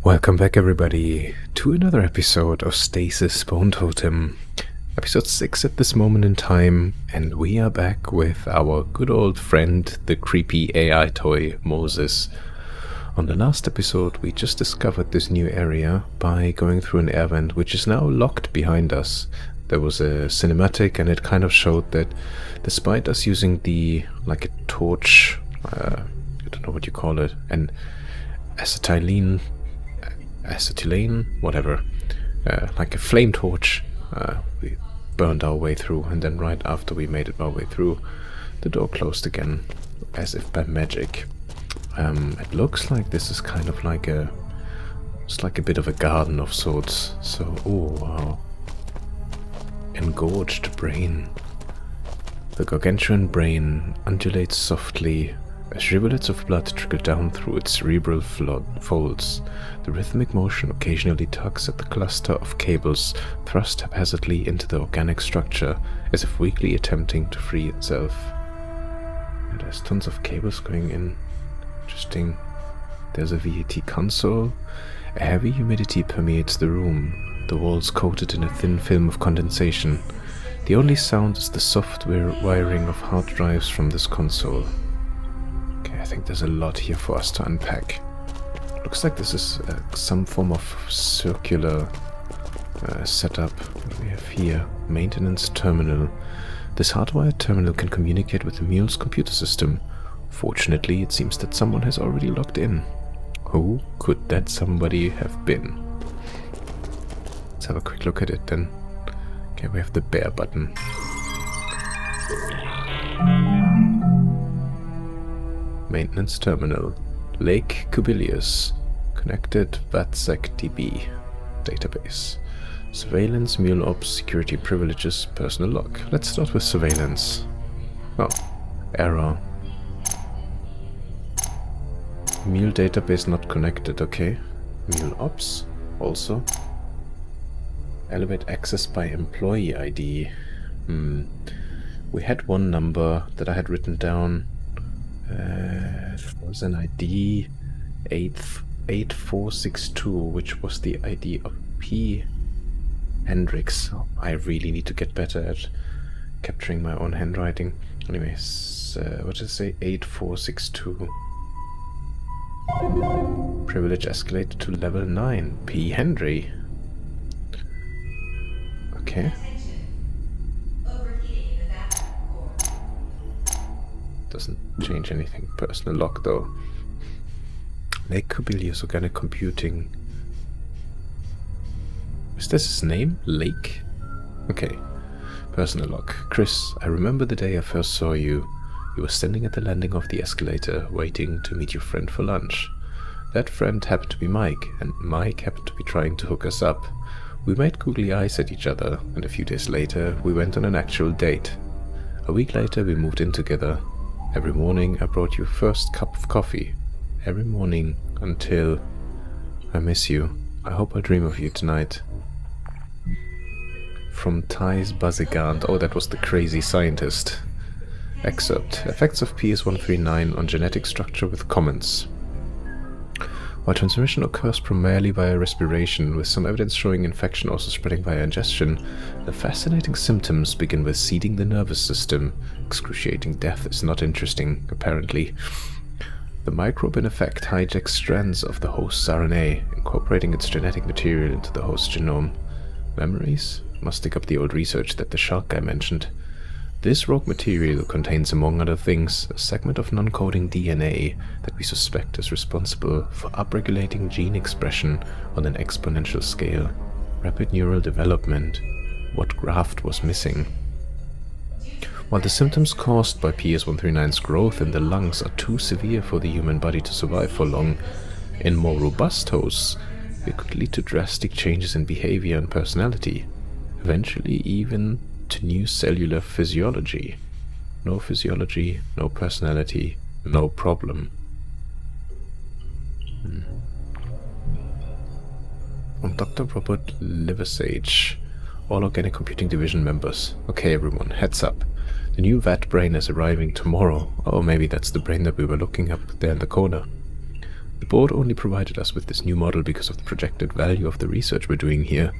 Welcome back everybody to another episode of Stasis Bone Totem, episode 6 at this moment in time, and we are back with our good old friend, the creepy AI toy, Moses. On the last episode we just discovered this new area by going through an air vent which is now locked behind us. There was a cinematic and it kind of showed that despite us using like a torch, I don't know what you call it, an acetylene, whatever, like a flame torch, we burned our way through, and then right after we made it our way through, the door closed again, as if by magic. It looks like this is kind of like it's like a bit of a garden of sorts. So, oh wow. Engorged brain. The gargantuan brain undulates softly as rivulets of blood trickle down through its cerebral folds. The rhythmic motion occasionally tugs at the cluster of cables thrust haphazardly into the organic structure, as if weakly attempting to free itself. And there's tons of cables going in. Interesting. There's a VAT console. A heavy humidity permeates the room, the walls coated in a thin film of condensation. The only sound is the software wiring of hard drives from this console. Okay, I think there's a lot here for us to unpack. Looks like this is some form of circular setup. What do we have here? Maintenance terminal. This hardwired terminal can communicate with the mule's computer system. Fortunately, it seems that someone has already logged in. Who could that somebody have been? Let's have a quick look at it then. Okay, we have the bear button. Maintenance terminal. Lake Kubilius. Connected VATSEC-DB. Database. Surveillance, mule ops, security privileges, personal log. Let's start with surveillance. Oh, error. Mule database not connected, okay. Mule ops, also. Elevate access by employee ID. We had one number that I had written down. It was an ID 8462, which was the ID of P. Hendrix. Oh, I really need to get better at capturing my own handwriting. Anyways, what did I say? 8462. Privilege escalated to level 9. P. Henry. Okay. Doesn't change anything. Personal log though. Lake Kubilius Organic Computing. Is this his name? Lake? Okay. Personal log. Chris, I remember the day I first saw you. You were standing at the landing of the escalator, waiting to meet your friend for lunch. That friend happened to be Mike, and Mike happened to be trying to hook us up. We made googly eyes at each other, and a few days later, we went on an actual date. A week later, we moved in together. Every morning, I brought you first cup of coffee. Every morning until... I miss you. I hope I dream of you tonight. From Thijs Bazegant. Oh, that was the crazy scientist. Excerpt. Effects of PS139 on genetic structure with comments. While transmission occurs primarily via respiration, with some evidence showing infection also spreading via ingestion, the fascinating symptoms begin with seeding the nervous system. Excruciating death is not interesting, apparently. The microbe in effect hijacks strands of the host's RNA, incorporating its genetic material into the host genome. Memories? Must dig up the old research that the shark guy mentioned. This rogue material contains, among other things, a segment of non-coding DNA that we suspect is responsible for upregulating gene expression on an exponential scale. Rapid neural development. What graft was missing? While the symptoms caused by PS139's growth in the lungs are too severe for the human body to survive for long, in more robust hosts, it could lead to drastic changes in behavior and personality, eventually even to new cellular physiology. No physiology, no personality, no problem. I'm Dr. Robert Liversage, all Organic Computing Division members. Okay everyone, heads up. The new VAT brain is arriving tomorrow. Oh, maybe that's the brain that we were looking up there in the corner. The board only provided us with this new model because of the projected value of the research we're doing here.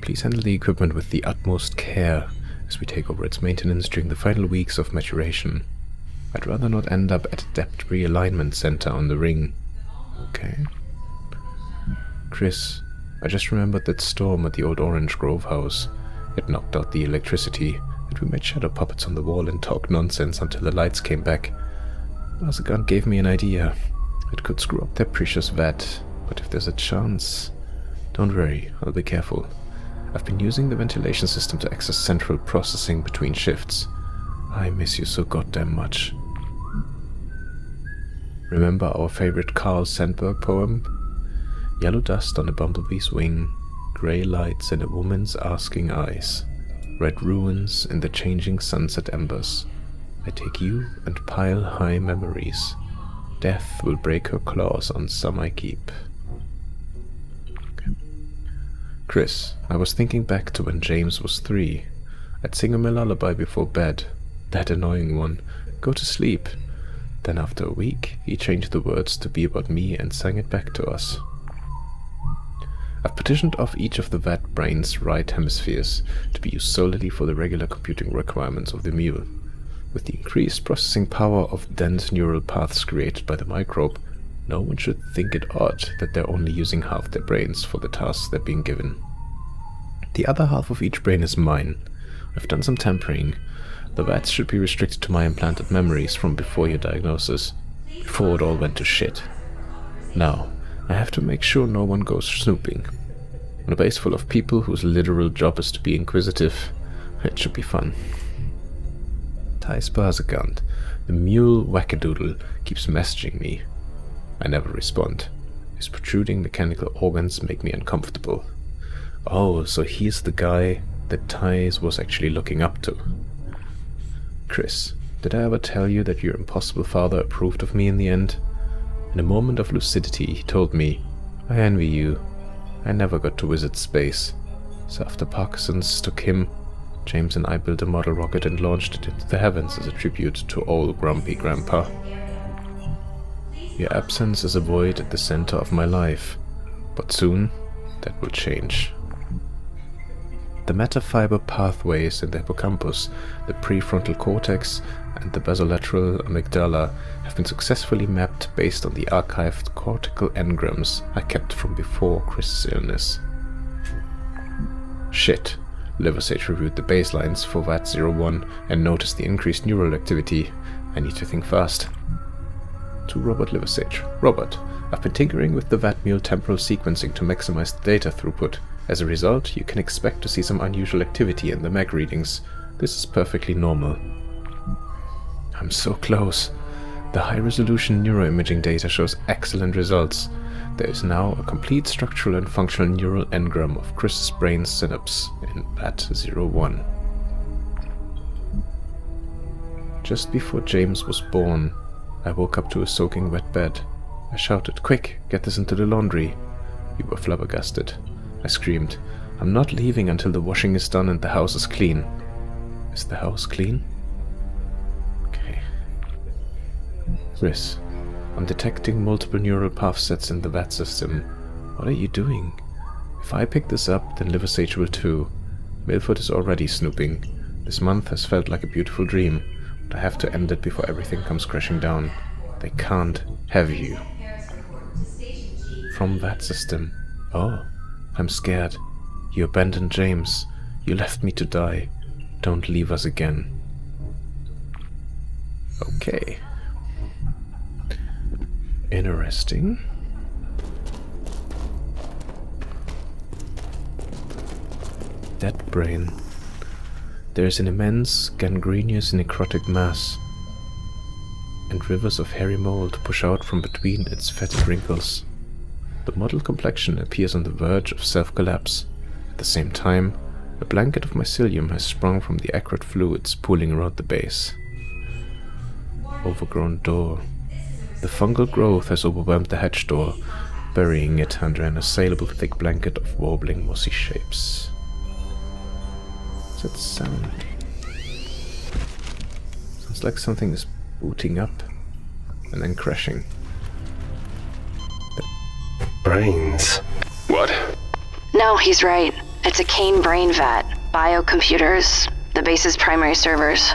Please handle the equipment with the utmost care as we take over its maintenance during the final weeks of maturation. I'd rather not end up at a depth realignment center on the ring. Okay. Chris, I just remembered that storm at the old Orange Grove house. It knocked out the electricity, and we made shadow puppets on the wall and talked nonsense until the lights came back. Azagan gave me an idea. It could screw up their precious vat, but if there's a chance... Don't worry, I'll be careful. I've been using the ventilation system to access central processing between shifts. I miss you so goddamn much. Remember our favorite Carl Sandburg poem? Yellow dust on a bumblebee's wing, grey lights in a woman's asking eyes, red ruins in the changing sunset embers. I take you and pile high memories. Death will break her claws on some I keep. Okay. Chris, I was thinking back to when James was 3. I'd sing him a lullaby before bed. That annoying one. Go to sleep. Then after a week, he changed the words to be about me and sang it back to us. I've partitioned off each of the vat brain's right hemispheres to be used solely for the regular computing requirements of the mule. With the increased processing power of dense neural paths created by the microbe, no one should think it odd that they're only using half their brains for the tasks they're being given. The other half of each brain is mine. I've done some tampering. The vats should be restricted to my implanted memories from before your diagnosis, before it all went to shit. Now, I have to make sure no one goes snooping. On a base full of people whose literal job is to be inquisitive, it should be fun. Thijs Bazekant, the mule wackadoodle, keeps messaging me. I never respond. His protruding mechanical organs make me uncomfortable. Oh, so he's the guy that Thijs was actually looking up to. Chris, did I ever tell you that your impossible father approved of me in the end? In a moment of lucidity, he told me, I envy you. I never got to visit space. So after Parkinson's took him, James and I built a model rocket and launched it into the heavens as a tribute to old grumpy grandpa. Your absence is a void at the center of my life, but soon that will change. The metafiber pathways in the hippocampus, the prefrontal cortex, and the basolateral amygdala have been successfully mapped based on the archived cortical engrams I kept from before Chris's illness. Shit. Liversage reviewed the baselines for VAT-01 and noticed the increased neural activity. I need to think fast. To Robert Liversage. Robert, I've been tinkering with the VAT-mule temporal sequencing to maximize the data throughput. As a result, you can expect to see some unusual activity in the mag readings. This is perfectly normal. I'm so close. The high-resolution neuroimaging data shows excellent results. There is now a complete structural and functional neural engram of Chris's brain synapse in VAT-01. Just before James was born, I woke up to a soaking wet bed. I shouted, "Quick, get this into the laundry." You were flabbergasted. I screamed, "I'm not leaving until the washing is done and the house is clean." Is the house clean? Okay. Chris, I'm detecting multiple neural path sets in the VAT system. What are you doing? If I pick this up, then Liversage will too. Milford is already snooping. This month has felt like a beautiful dream, but I have to end it before everything comes crashing down. They can't have you. From VAT system. Oh, I'm scared. You abandoned James. You left me to die. Don't leave us again. Okay. Interesting. Dead brain. There is an immense, gangrenous necrotic mass, and rivers of hairy mold push out from between its fetid wrinkles. The model complexion appears on the verge of self-collapse. At the same time, a blanket of mycelium has sprung from the acrid fluids pooling around the base. Overgrown door. The fungal growth has overwhelmed the hatch door, burying it under an assailable thick blanket of wobbling mossy shapes. What's that sound? Sounds like something is booting up and then crashing. brains. What? No, he's right. It's a Kane brain vat. Biocomputers. The base's primary servers.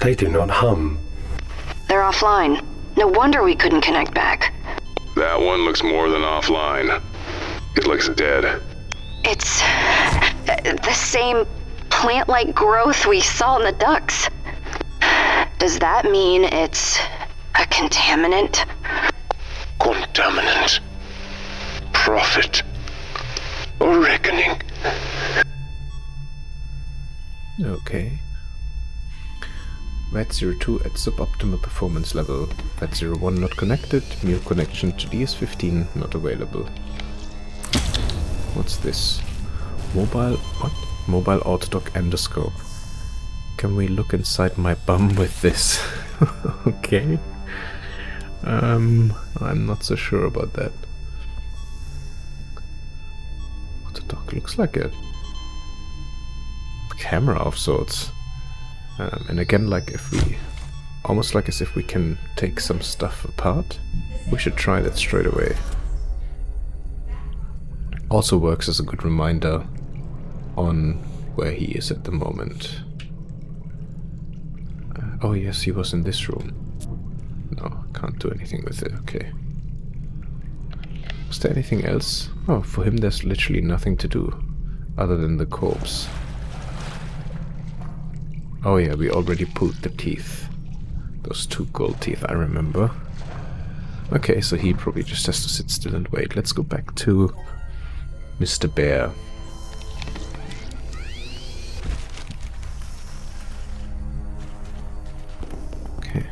They do not hum. They're offline. No wonder we couldn't connect back. That one looks more than offline. It looks dead. It's the same plant-like growth we saw in the ducts. Does that mean it's a contaminant? Contaminant. Profit. Or reckoning. Okay. VAT02 at suboptimal performance level. VAT01 not connected. New connection to DS15 not available. What's this? Mobile... what? Mobile autodock endoscope. Can we look inside my bum with this? Okay. I'm not so sure about that. Autodock looks like a camera of sorts. And again, like if we... almost like as if we can take some stuff apart. We should try that straight away. Also works as a good reminder on where he is at the moment. Oh yes, he was in this room. No, can't do anything with it, okay. Was there anything else? Oh, for him there's literally nothing to do other than the corpse. Oh yeah, we already pulled the teeth. Those 2 gold teeth, I remember. Okay, so he probably just has to sit still and wait. Let's go back to Mr. Bear. Okay.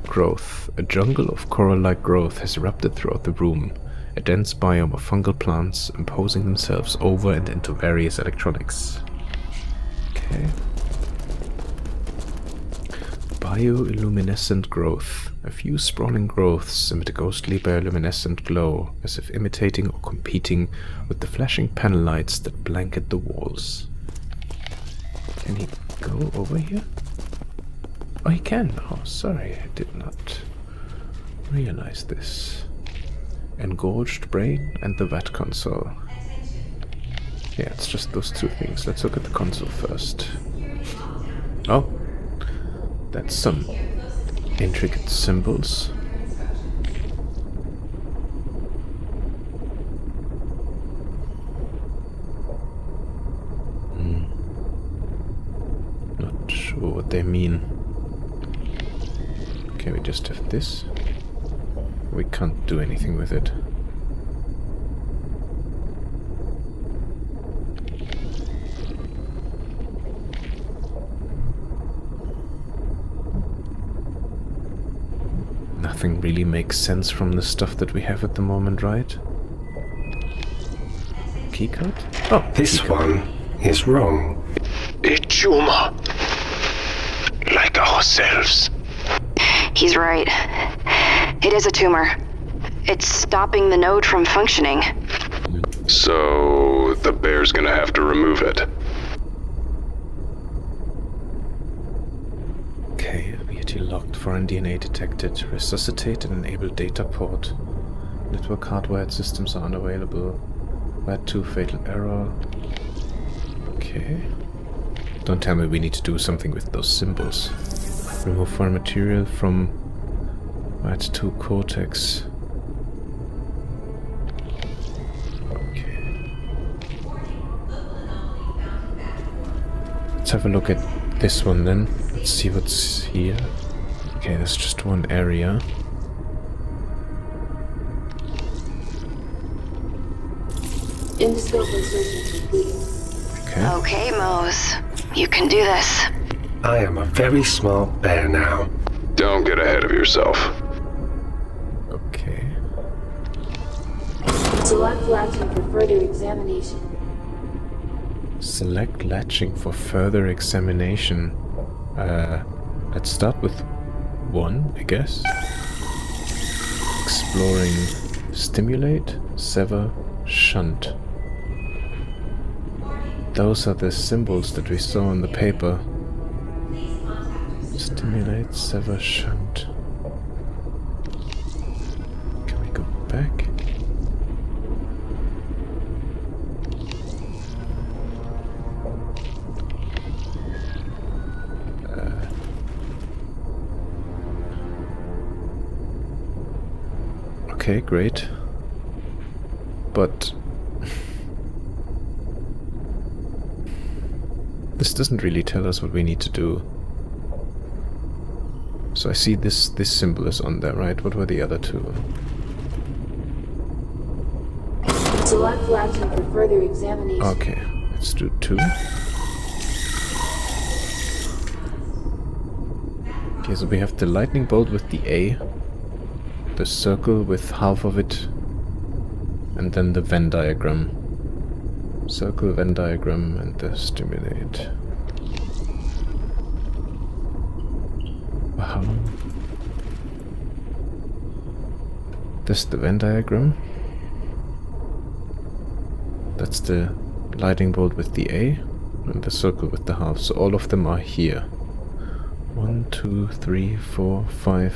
Growth. A jungle of coral-like growth has erupted throughout the room. A dense biome of fungal plants imposing themselves over and into various electronics. Okay. Bioluminescent growth. A few sprawling growths emit a ghostly bioluminescent glow, as if imitating or competing with the flashing panel lights that blanket the walls. Can he go over here? Oh, he can. Oh, sorry, I did not realize this. Engorged brain and the VAT console. Yeah, it's just those 2 things. Let's look at the console first. Oh. That's some intricate symbols. Not sure what they mean. Okay, we just have this. We can't do anything with it. Nothing really makes sense from the stuff that we have at the moment, right? Keycard? Oh, This one is wrong. A tumor. Like ourselves. He's right. It is a tumor. It's stopping the node from functioning. So the bear's gonna have to remove it. Okay, ability locked, foreign DNA detected. Resuscitate and enable data port. Network hardwired systems are unavailable. VAT2 fatal error. Okay. Don't tell me we need to do something with those symbols. Remove foreign material from VAT2 cortex. Okay. Let's have a look at this one then. Let's see what's here. Okay, there's just one area. Endoscope insertion complete. Okay. Okay, Mose. You can do this. I am a very smart bear now. Don't get ahead of yourself. Okay. Select latching for further examination. Select latching for further examination. Let's start with 1, I guess. Exploring. Stimulate, sever, shunt. Those are the symbols that we saw in the paper. Stimulate, sever, shunt. Can we go back? Okay, great. But this doesn't really tell us what we need to do. So I see this symbol is on there, right? What were the other two? Select Latin for further examination. Okay, let's do 2. Okay, so we have the lightning bolt with the A, the circle with half of it, and then the Venn diagram. Circle, Venn diagram, and the stimulate. Wow. This is the Venn diagram. That's the lightning bolt with the A, and the circle with the half. So all of them are here. 1, 2, 3, 4, 5,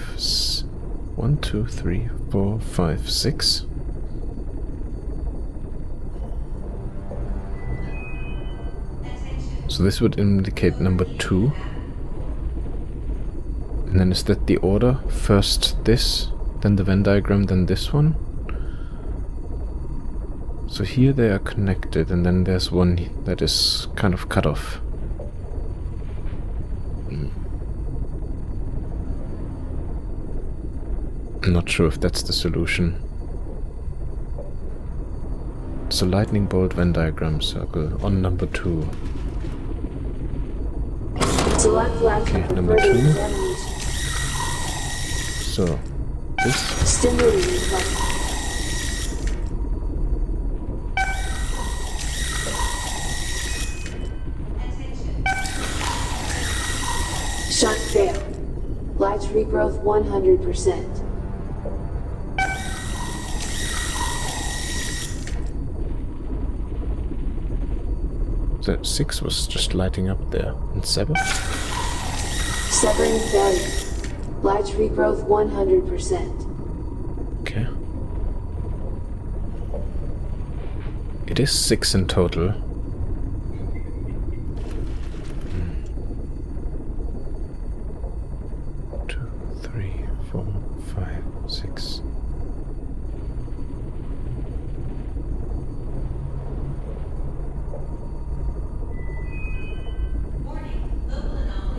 1, 2, 3, 4, 5, 6. So this would indicate number 2. And then is that the order? First this, then the Venn diagram, then this one? So here they are connected, and then there's one that is kind of cut off. I'm not sure if that's the solution. So lightning bolt, Venn diagram, circle on number 2. Select Latin Okay, for number further 2. examination. So this. Stimulating button. Shot failed. Lights regrowth 100%. The 6 was just lighting up there. And 7? Severing failure. Lights regrowth 100%. Okay. It is 6 in total. 2, 3, 4, 5, 6.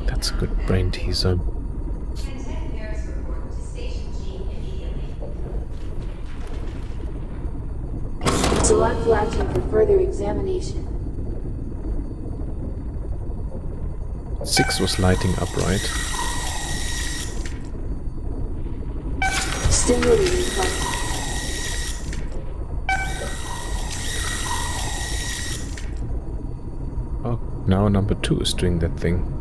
That's a good brain teaser. Select Latin for further examination. 6 was lighting up, right? Stimulating button. Oh, now number 2 is doing that thing.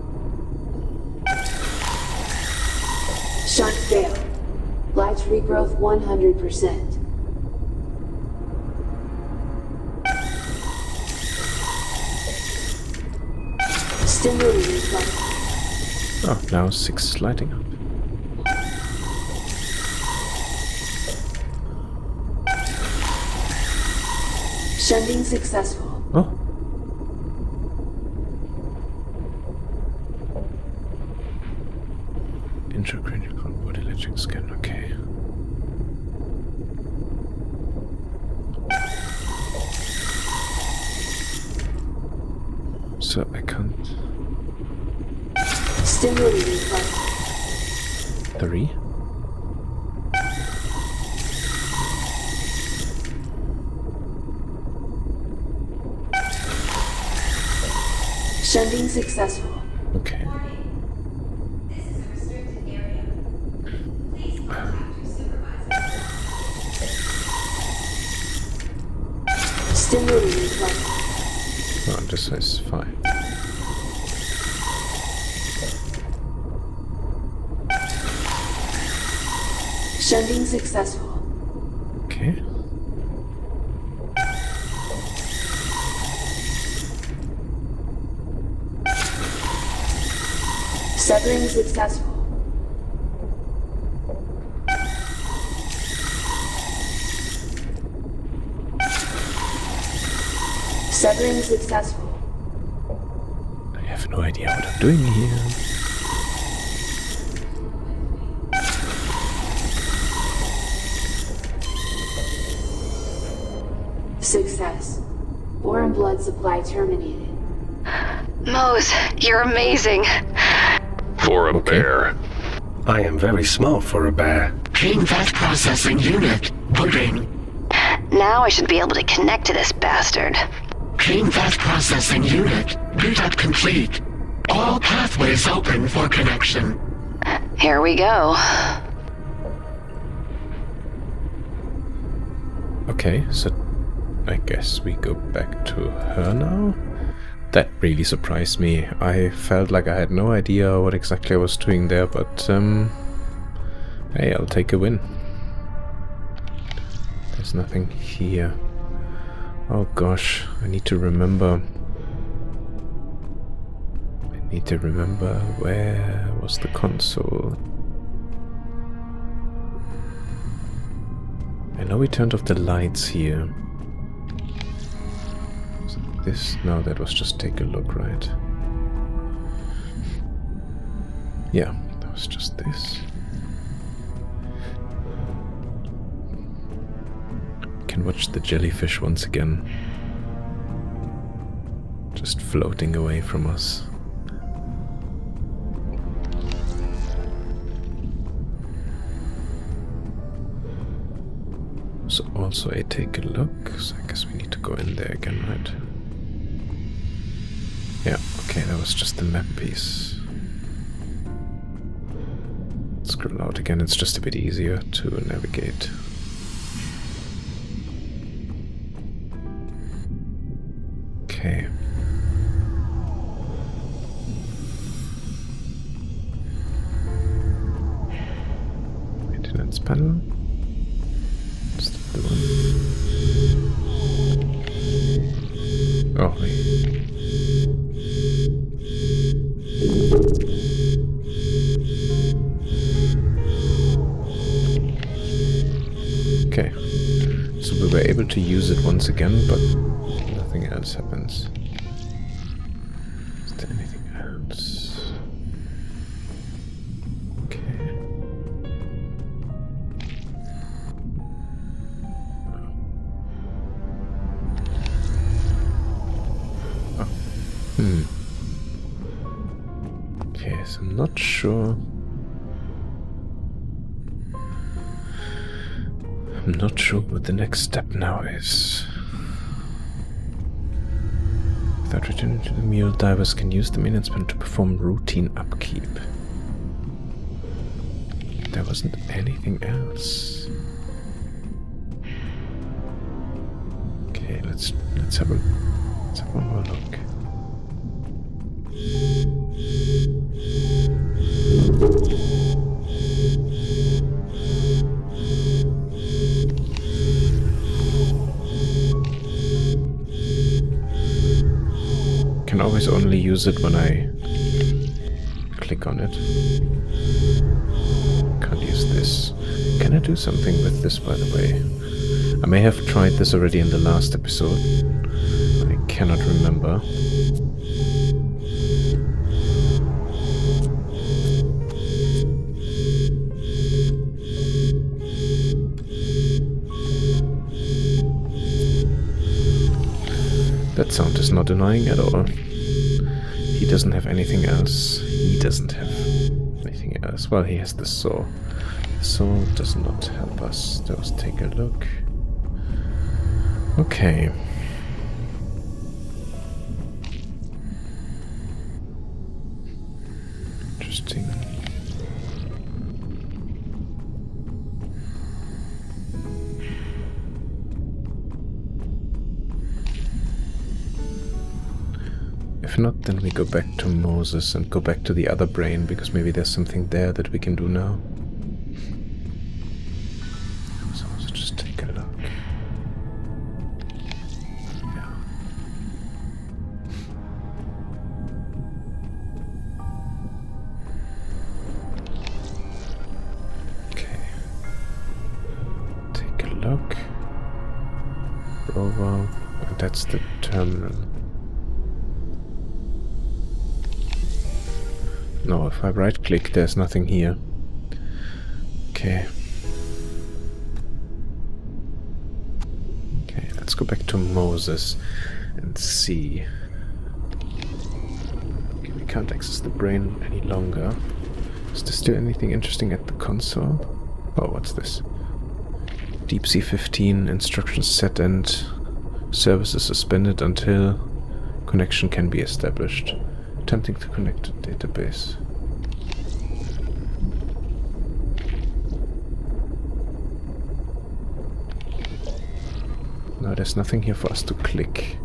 Shot failed. Lights regrowth 100%. Stimulating button. Oh, now 6 is lighting up. Shunting successful. Oh. Intracranial body electric scan, okay. So I can't. Stimulating button. 3? Shunting successful. Okay. Stimulating button. Oh, this is fine. Shunting successful. Okay. Severing successful. Severing successful. I have no idea what I'm doing here. Success. Ore and blood supply terminated. Mose, you're amazing. For a bear. I am very small for a bear. Clean vat processing unit. Working. Now I should be able to connect to this bastard. Clean vat processing unit. Boot up complete. All pathways open for connection. Here we go. Okay, so I guess we go back to her now? That really surprised me. I felt like I had no idea what exactly I was doing there, but hey, I'll take a win. There's nothing here. Oh gosh, I need to remember. Where was the console. I know we turned off the lights here. Was it this? No, that was just take a look, right? Yeah, that was just this. We can watch the jellyfish once again. Just floating away from us. So also a take a look, so I guess we need to go in there again, right? Yeah, okay, that was just the map piece. Scroll out again, it's just a bit easier to navigate. Okay. Maintenance panel. Oh, wait. Okay. So we were able to use it once again, but nothing else happens. Is there anything else? Okay. Okay, so I'm not sure. I'm not sure what the next step now is. Without returning to the mule, divers can use the maintenance panel to perform routine upkeep. There wasn't anything else. Okay, let's have one more look. Can always only use it when I click on it. Can't use this. Can I do something with this, by the way? I may have tried this already in the last episode. I cannot remember. That sound is not annoying at all. He doesn't have anything else. He doesn't have anything else. Well, he has the saw. The saw does not help us. Let's take a look. Okay. Interesting. If not, then we go back to Moses and go back to the other brain, because maybe there's something there that we can do now. So let's just take a look. Yeah. Okay. Take a look. Rover. And that's the terminal. No, if I right-click, there's nothing here. Okay. Okay, let's go back to Moses and see. Okay, we can't access the brain any longer. Is there still anything interesting at the console? Oh, what's this? Deep Sea 15, instructions set and services suspended until connection can be established. Attempting to connect to database. No, there's nothing here for us to click.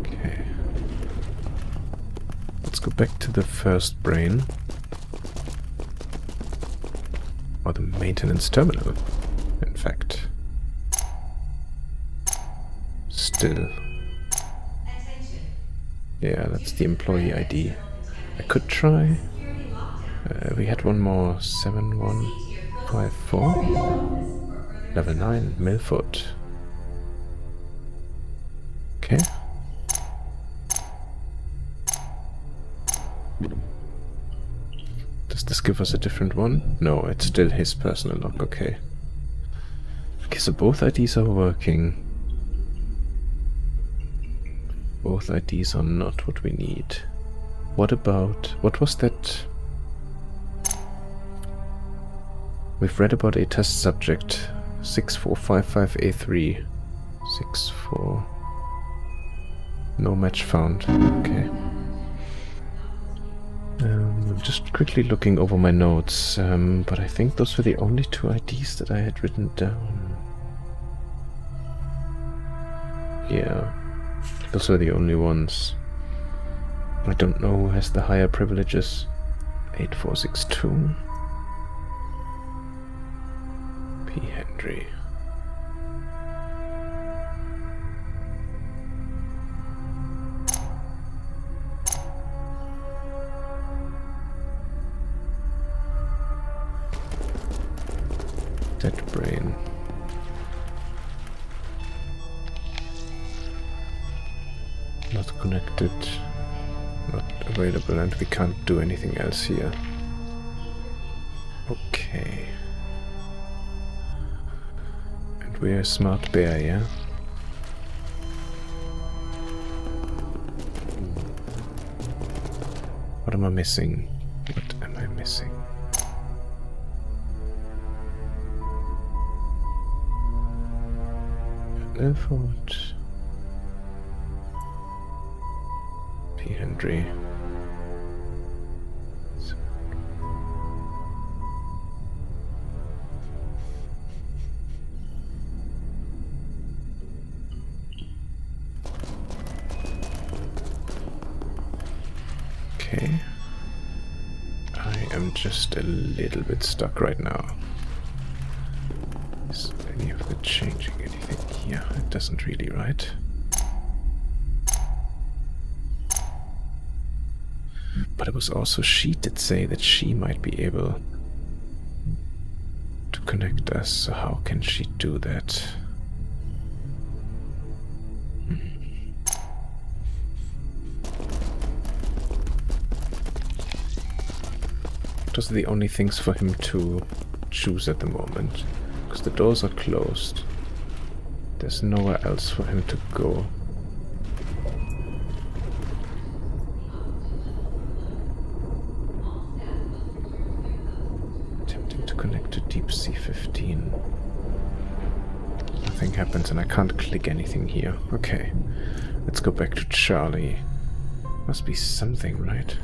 Okay. Let's go back to the first brain. Or the maintenance terminal, in fact. Still. Yeah, that's the employee ID. I could try. We had one more. 7154. Level 9, Milford. Okay. Does this give us a different one? No, it's still his personal log. Okay. Okay, so both IDs are working. Both IDs are not what we need. What about... what was that? We've read about a test subject. 6455A3. 64... No match found. Okay. I'm just quickly looking over my notes, but I think those were the only two IDs that I had written down. Yeah. Those are the only ones. I don't know who has the higher privileges. 8462. P. Henry. Dead brain. Not connected, not available, and we can't do anything else here. Okay. And we're a smart bear, yeah? What am I missing? What am I missing? Effort. P. Henry. Okay. I am just a little bit stuck right now. Is any of it changing anything here? It doesn't really, right? But it was also she did say that she might be able to connect us, so how can she do that? Those are the only things for him to choose at the moment, because the doors are closed. There's nowhere else for him to go. Attempting to connect to Deep Sea 15. Nothing happens and I can't click anything here. Okay, let's go back to Charlie. Must be something, right?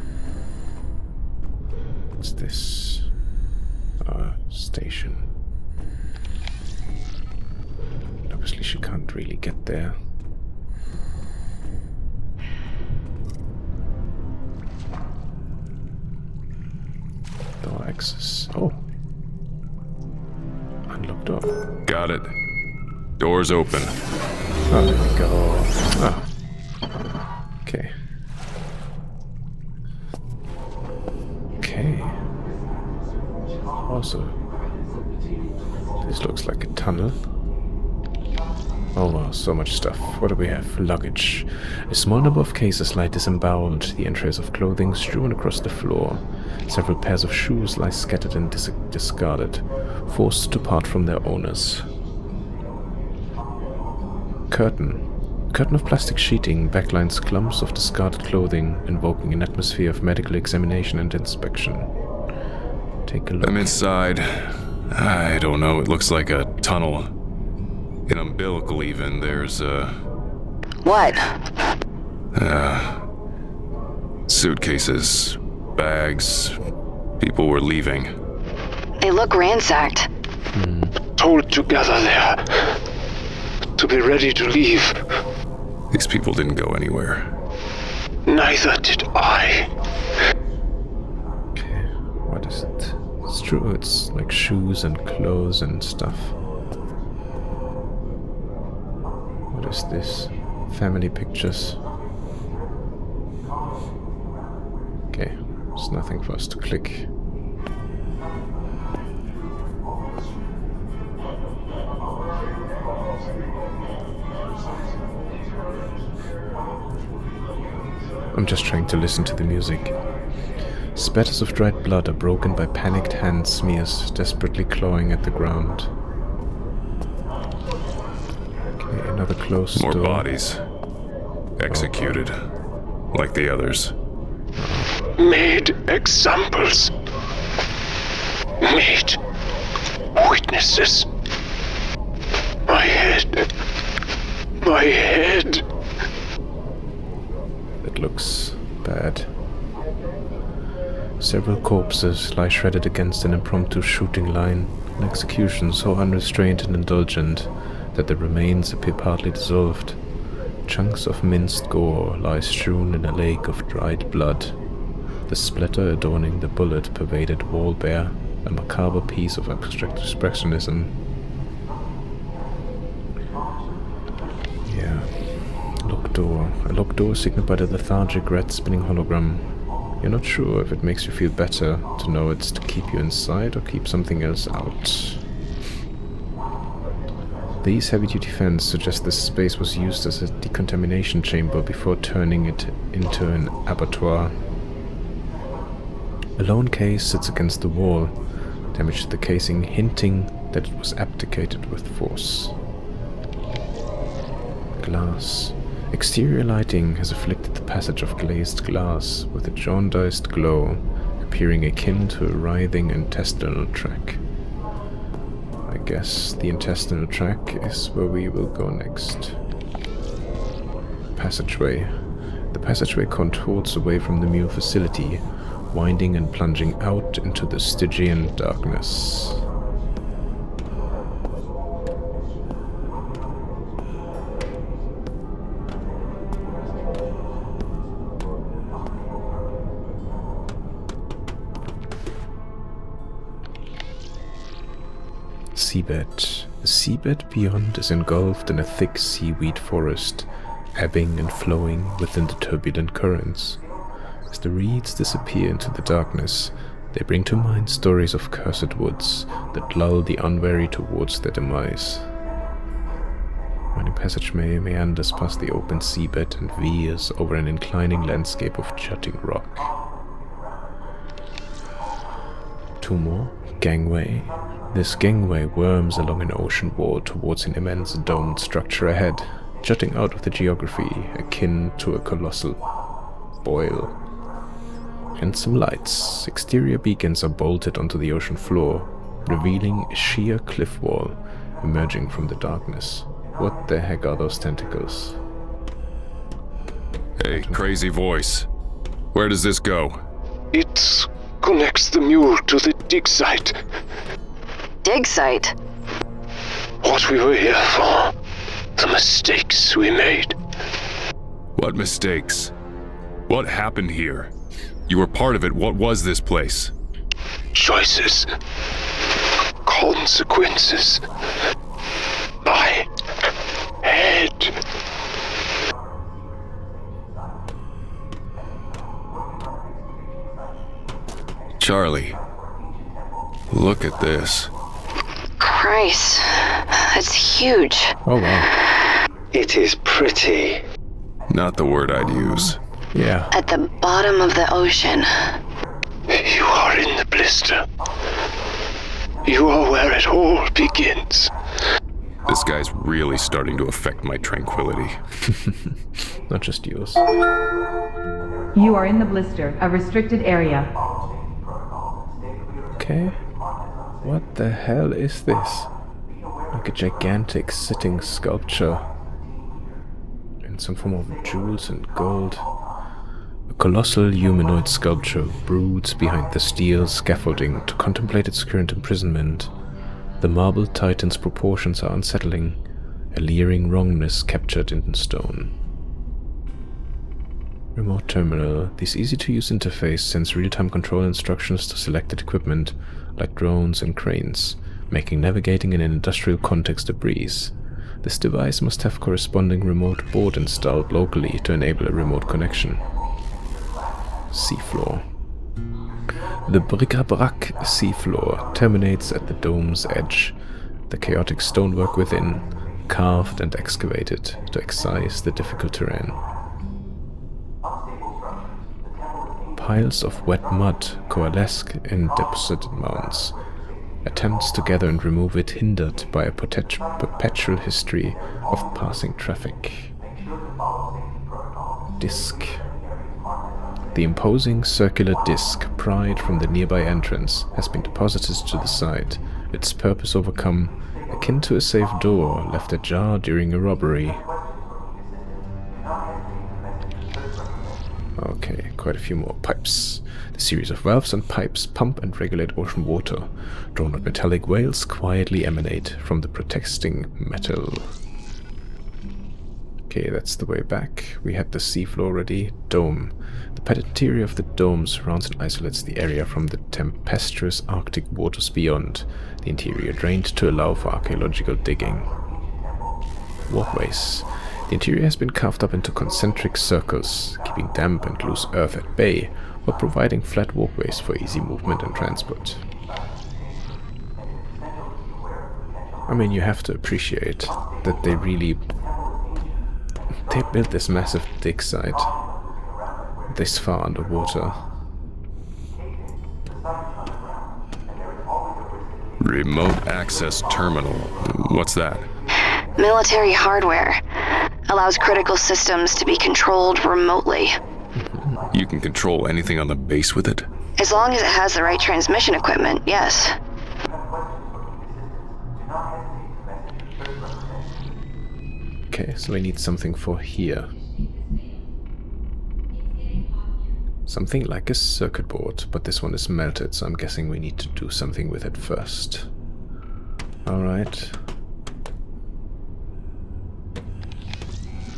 What's this? Station. Obviously she can't really get there. Door access. Oh. Unlocked door. Got it. Doors open. Oh, there we go. Oh. Okay. Okay. Also, this looks like a tunnel. Oh wow, so much stuff. What do we have? Luggage. A small number of cases lie disemboweled, the entrails of clothing strewn across the floor. Several pairs of shoes lie scattered and discarded, forced to part from their owners. curtain. A curtain of plastic sheeting backlines clumps of discarded clothing, invoking an atmosphere of medical examination and inspection. Take a look. I'm inside. I don't know, it looks like a tunnel. An umbilical even. There's What? suitcases, bags. People were leaving. They look ransacked. Told to gather there. To be ready to leave. These people didn't go anywhere. Neither did I. Okay, what is it? It's true, it's like shoes and clothes and stuff. What is this? Family pictures. Okay, there's nothing for us to click. I'm just trying to listen to the music. Spatters of dried blood are broken by panicked hand smears, desperately clawing at the ground. Okay, another closed More door. bodies. Executed. Like the others. Made examples. Made witnesses. My head. My head. It looks bad. Several corpses lie shredded against an impromptu shooting line, an execution so unrestrained and indulgent that the remains appear partly dissolved. Chunks of minced gore lie strewn in a lake of dried blood. The splatter adorning the bullet pervaded wall bare, a macabre piece of abstract expressionism. Yeah. Locked door. A locked door signaled by the lethargic red spinning hologram. You're not sure if it makes you feel better to know it's to keep you inside or keep something else out. These heavy-duty fans suggest this space was used as a decontamination chamber before turning it into an abattoir. A lone case sits against the wall, damage to the casing hinting that it was abdicated with force. Glass. Exterior lighting has afflicted the passage of glazed glass with a jaundiced glow, appearing akin to a writhing intestinal tract. I guess the intestinal tract is where we will go next. Passageway. The passageway contours away from the Mule facility, winding and plunging out into the Stygian darkness. Seabed. The seabed beyond is engulfed in a thick seaweed forest, ebbing and flowing within the turbulent currents. As the reeds disappear into the darkness, they bring to mind stories of cursed woods that lull the unwary towards their demise. Winding passageway meanders past the open seabed and veers over an inclining landscape of jutting rock. Two more. Gangway. This gangway worms along an ocean wall towards an immense domed structure ahead, jutting out of the geography akin to a colossal boil. Handsome lights. Exterior beacons are bolted onto the ocean floor, revealing a sheer cliff wall emerging from the darkness. What the heck are those tentacles? Hey, crazy voice. Where does this go? It connects the mule to the dig site. Dig site? What we were here for. The mistakes we made. What mistakes? What happened here? You were part of it. What was this place? Choices. Consequences. My head. Charlie, look at this. Christ, that's huge. Oh wow. It is pretty. Not the word I'd use. Yeah. At the bottom of the ocean. You are in the blister. You are where it all begins. This guy's really starting to affect my tranquility. Not just yours. You are in the blister, a restricted area. Okay. What the hell is this? Like a gigantic sitting sculpture. In some form of jewels and gold. A colossal humanoid sculpture broods behind the steel scaffolding to contemplate its current imprisonment. The marble titan's proportions are unsettling, a leering wrongness captured in stone. Remote terminal. This easy-to-use interface sends real-time control instructions to selected equipment, like drones and cranes, making navigating in an industrial context a breeze. This device must have corresponding remote board installed locally to enable a remote connection. Seafloor. The bric-a-brac seafloor terminates at the dome's edge, the chaotic stonework within, carved and excavated to excise the difficult terrain. Piles of wet mud coalesce in deposited mounds. Attempts to gather and remove it hindered by a perpetual history of passing traffic. Disc. The imposing circular disc pried from the nearby entrance has been deposited to the side, its purpose overcome, akin to a safe door left ajar during a robbery. Okay, quite a few more pipes. The series of valves and pipes pump and regulate ocean water. Drawn out metallic whales quietly emanate from the protecting metal. Okay, that's the way back. We had the seafloor already. Dome. The padded interior of the dome surrounds and isolates the area from the tempestuous Arctic waters beyond. The interior drained to allow for archaeological digging. Walkways. The interior has been carved up into concentric circles, keeping damp and loose earth at bay, while providing flat walkways for easy movement and transport. I mean, you have to appreciate that they built this massive dig site this far underwater. Remote access terminal. What's that? Military hardware. Allows critical systems to be controlled remotely. You can control anything on the base with it? As long as it has the right transmission equipment, yes. Okay, so we need something for here. Something like a circuit board, but this one is melted, so I'm guessing we need to do something with it first. Alright.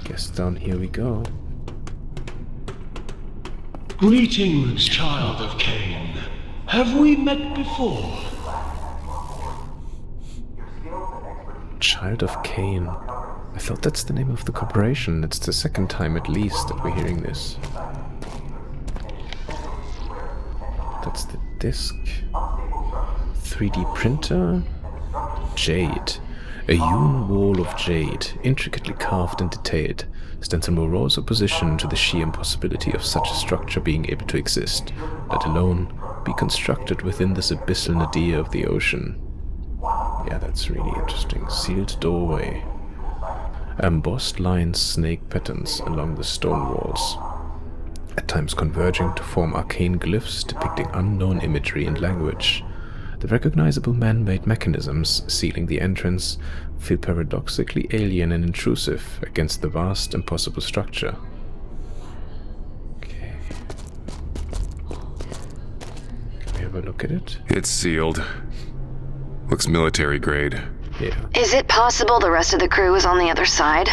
Guess down here we go. Greetings, child of Cain. Have we met before? Child of Cain. I thought that's the name of the corporation. It's the second time at least that we're hearing this. That's the disc. 3D printer. Jade. A hewn wall of jade, intricately carved and detailed, stands in morose opposition to the sheer impossibility of such a structure being able to exist, let alone be constructed within this abyssal nadir of the ocean. Yeah, that's really interesting. Sealed doorway. Embossed lines snake patterns along the stone walls, at times converging to form arcane glyphs depicting unknown imagery and language. The recognizable man-made mechanisms sealing the entrance feel paradoxically alien and intrusive against the vast, impossible structure. Okay. Can we have a look at it? It's sealed. Looks military grade. Yeah. Is it possible the rest of the crew is on the other side?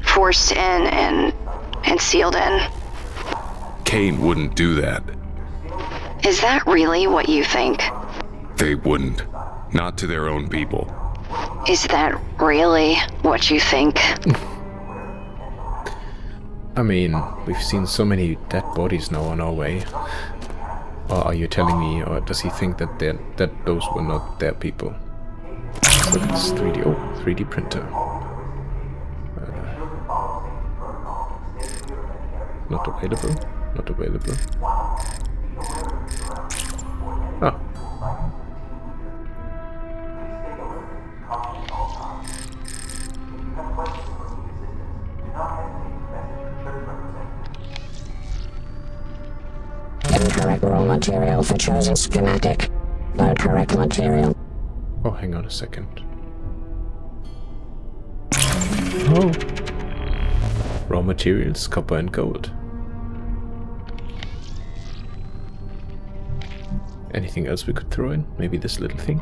Forced in and sealed in? Cain wouldn't do that. Is that really what you think? They wouldn't. Not to their own people. Is that really what you think? I mean, we've seen so many dead bodies now on our way. Or are you telling me, or does he think that those were not their people? Look at this 3D. Oh, 3D printer. Not available. Not available. Oh. incorrect raw material for chosen schematic. Load correct material. Oh, hang on a second. Oh! Raw materials, copper and gold. Anything else we could throw in? Maybe this little thing?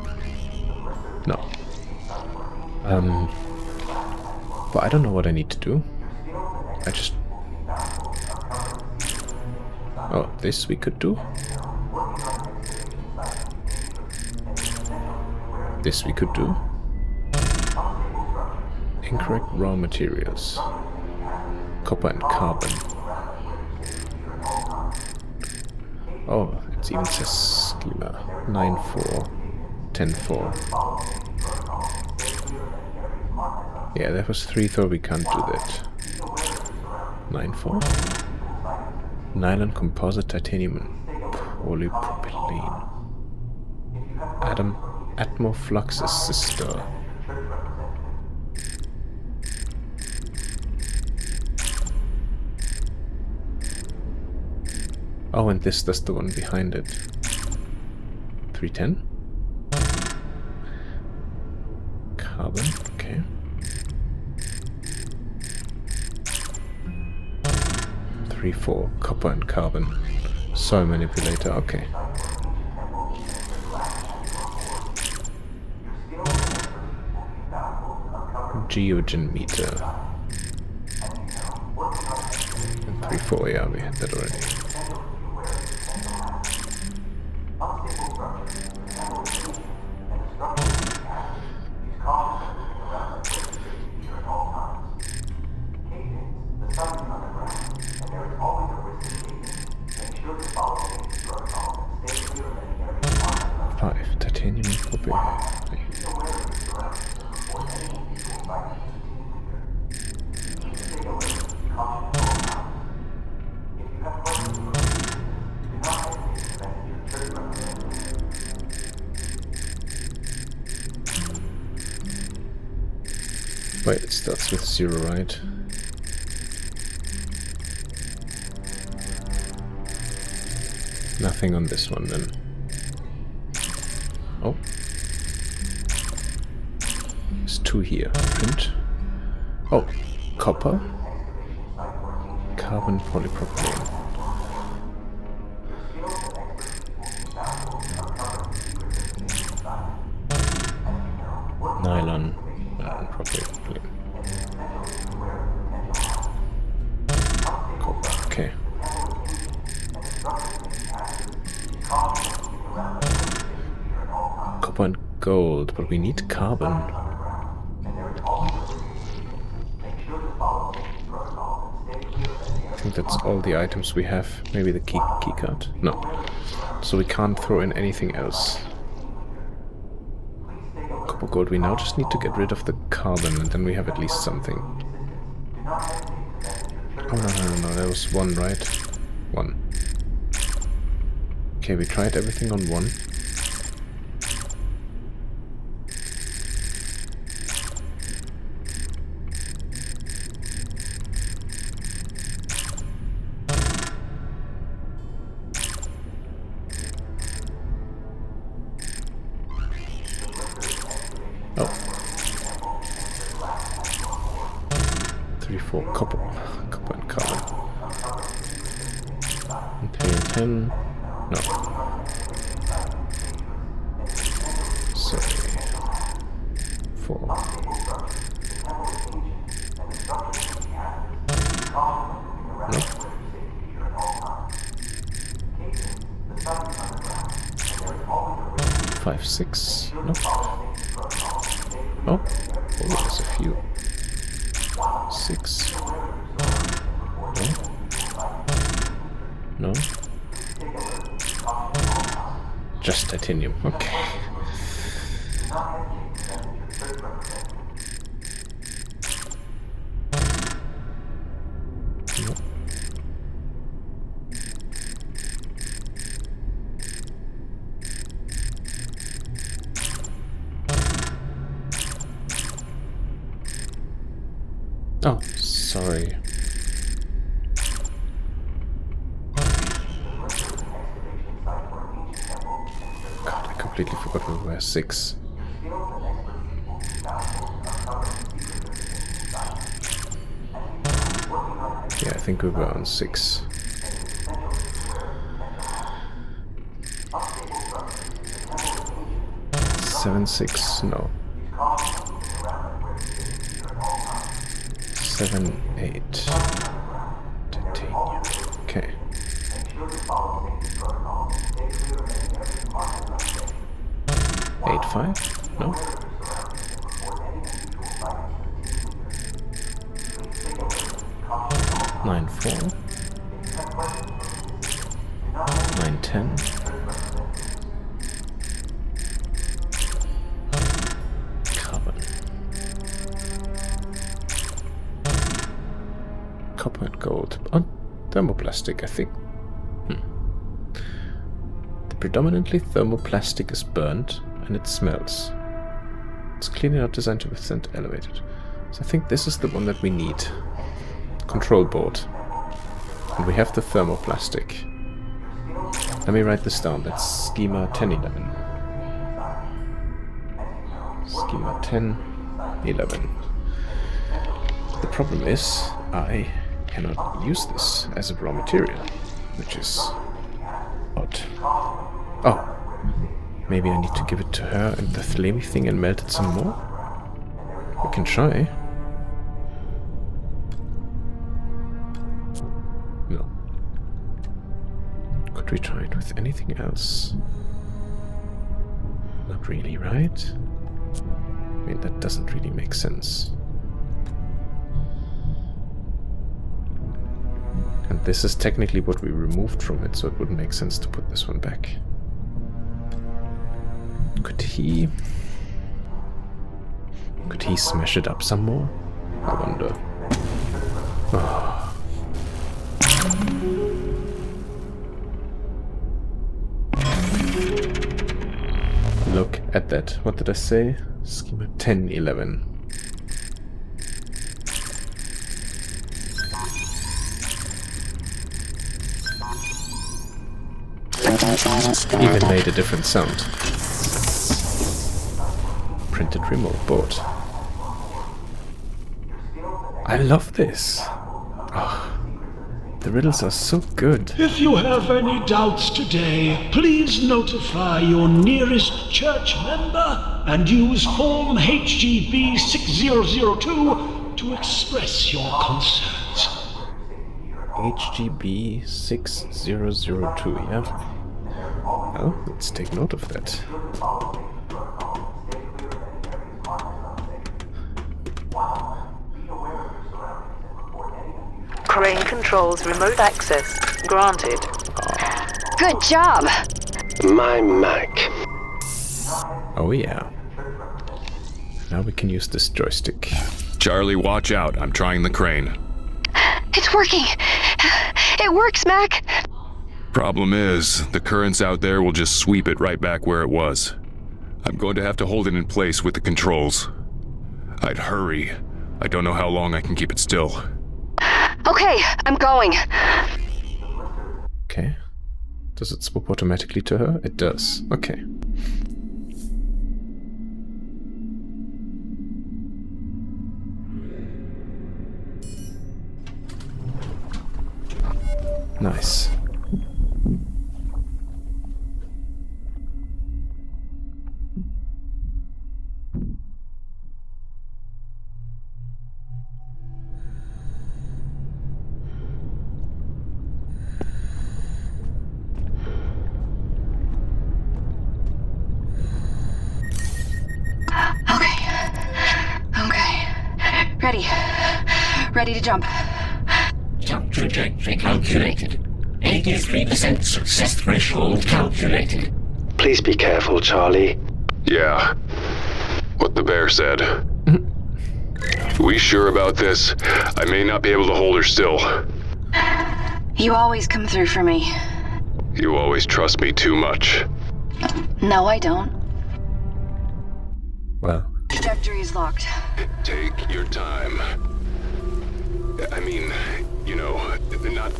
No. But I don't know what I need to do. I just... Oh, this we could do. This we could do. Incorrect raw materials. Copper and carbon. Oh, it even says schema. 9-4, 10-4. Yeah, that was 3-4, we can't do that. 9-4? Nylon composite titanium and polypropylene. Atmoflux assistor. Oh, and that's the one behind it. 310? Carbon, okay. 3-4, copper and carbon. Soil manipulator, okay. Geogen meter. And 3-4, yeah, we had that already. Titanium copy. Wait, it starts with 0, right? Nothing on this one then. Oh. There's 2 here. Print. Oh, copper. Carbon polypropylene. Nylon polypropylene. Copper, okay. Copper and gold, but we need carbon. I think that's all the items we have. Maybe the key card? No. So we can't throw in anything else. Copper gold, we now just need to get rid of the carbon and then we have at least something. Oh no, that was 1, right? 1. Okay, we tried everything on 1. Oh. 3-4 copper and carbon. And 3 and 10. No. Sorry. 4. No. 5, 6. No. Oh, there's a few. 6. No. No. Just titanium. Okay. No. Oh, sorry. completely forgot we were 6. Yeah, I think we were on 6. Seven, 6, no. 7, 8. Titanium. Okay. 8, 5? No. 9, 4. 9, 10. Carbon. Copper and gold. Oh, thermoplastic, I think. The predominantly thermoplastic is burnt and it smells. It's clearly not designed to withstand elevated. So I think this is the one that we need. Control board. And we have the thermoplastic. Let me write this down. That's schema 1011. Schema 1011. The problem is I cannot use this as a raw material, which is odd. Oh, maybe I need to give it to her and the flamey thing and melt it some more? We can try. No. Could we try it with anything else? Not really, right? I mean, that doesn't really make sense. And this is technically what we removed from it, so it wouldn't make sense to put this one back. Could he smash it up some more? I wonder. Oh. Look at that. What did I say? Schema 1011. Even made a different sound. Printed remote board. I love this. Oh, the riddles are so good. If you have any doubts today, please notify your nearest church member and use form HGB 6002 to express your concerns. HGB 6002, yeah? Well, let's take note of that. Crane controls remote access granted. Good job! My Mac. Oh yeah. Now we can use this joystick. Charlie, watch out. I'm trying the crane. It's working! It works, Mac! Problem is, the currents out there will just sweep it right back where it was. I'm going to have to hold it in place with the controls. I'd hurry. I don't know how long I can keep it still. Okay, I'm going. Okay. Does it swap automatically to her? It does. Okay. Nice. Ready to jump. Jump trajectory calculated. 83% success threshold calculated. Please be careful, Charlie. Yeah. What the bear said. We sure about this? I may not be able to hold her still. You always come through for me. You always trust me too much. No, I don't. Well. Trajectory is locked. Take your time. I mean, you know, not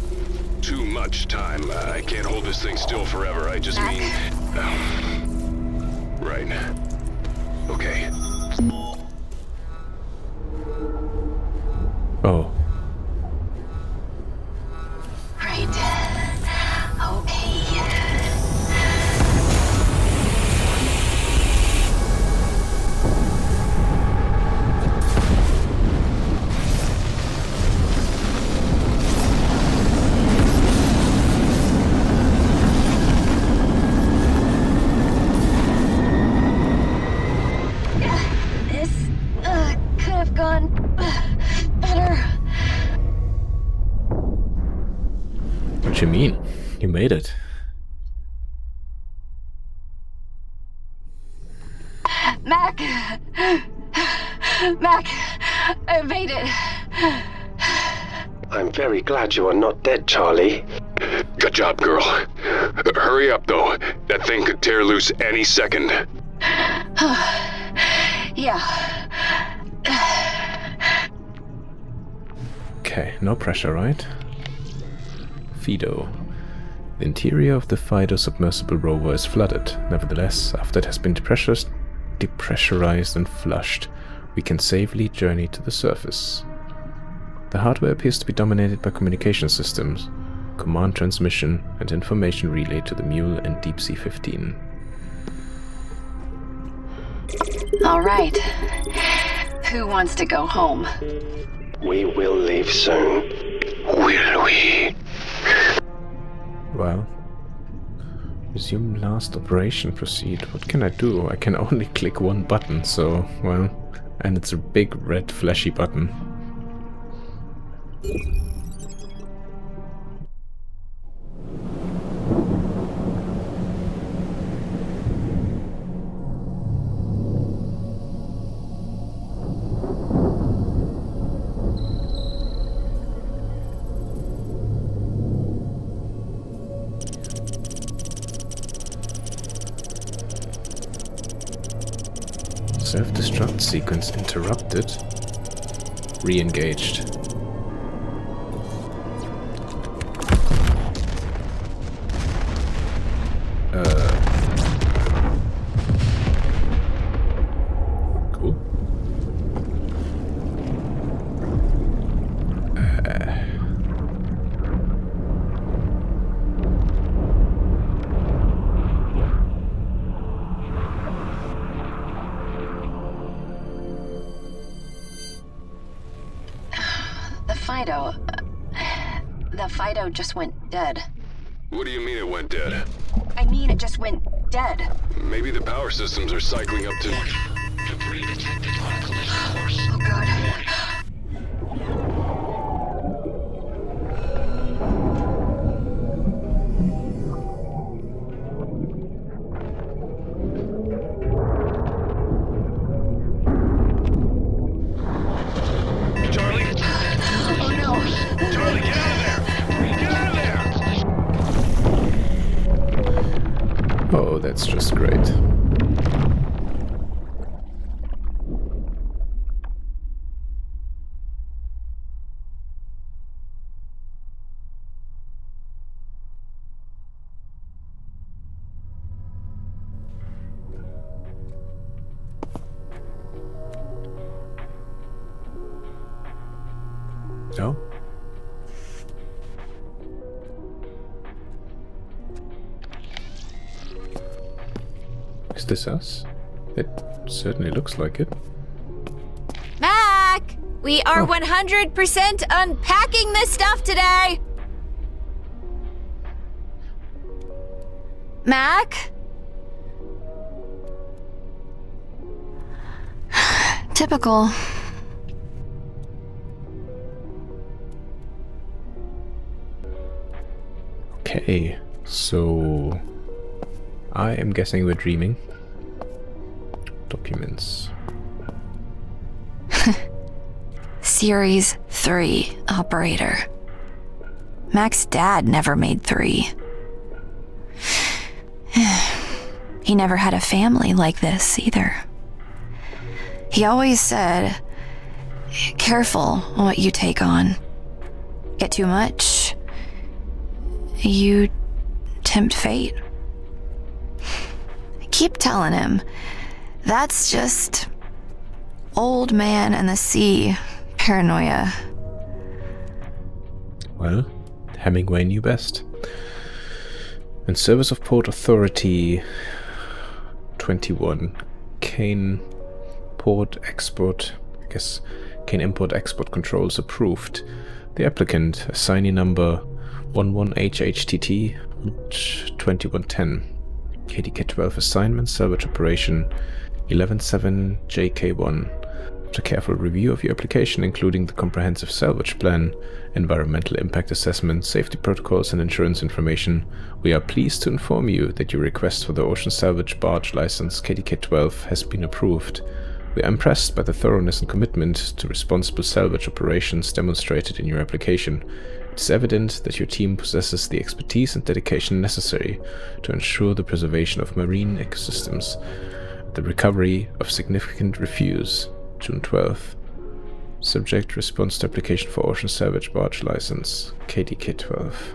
too much time. I can't hold this thing still forever. I just mean... Right. Okay. Oh. Right. Okay. This could have gone better. What you mean? You made it. Mac! Mac! I made it. I'm very glad you are not dead, Charlie. Good job, girl. Hurry up, though. That thing could tear loose any second. Yeah. Okay, no pressure, right? Fido. The interior of the Fido submersible rover is flooded. Nevertheless, after it has been depressurized and flushed, we can safely journey to the surface. The hardware appears to be dominated by communication systems, command transmission, and information relay to the Mule and Deep Sea 15. All right. Who wants to go home? We will leave soon. Will we? Well, resume last operation, proceed. What can I do? I can only click one button, so, well, and it's a big red flashy button. Self-destruct sequence interrupted. Re-engaged. Cool. The Fido just went dead. What do you mean it went dead? I mean it just went dead. Maybe the power systems are cycling up to... Debris detected on collision course. Oh god. Charlie? Oh no. Charlie, get out of there! Get out of there! Oh, that's just great. No? Is this us? It certainly looks like it. Mac! We are 100% unpacking this stuff today! Mac? Typical. Okay, so I am guessing we're dreaming. Documents. Series 3 operator. Mac's dad never made 3. He never had a family like this either. He always said, careful what you take on. Get too much, you tempt fate. Keep telling him. That's just old man and the sea paranoia. Well, Hemingway knew best. In service of Port Authority 21, Kane Port Export, Kane Import Export Controls approved. The applicant, assignee number 11HHTT 2110. KDK 12 assignment, salvage operation 117JK1. After careful review of your application, including the comprehensive salvage plan, environmental impact assessment, safety protocols, and insurance information, we are pleased to inform you that your request for the Ocean Salvage Barge License KDK 12 has been approved. We are impressed by the thoroughness and commitment to responsible salvage operations demonstrated in your application. It is evident that your team possesses the expertise and dedication necessary to ensure the preservation of marine ecosystems, the recovery of significant refuse. June 12th. Subject response to application for Ocean Salvage Barge License, KDK 12.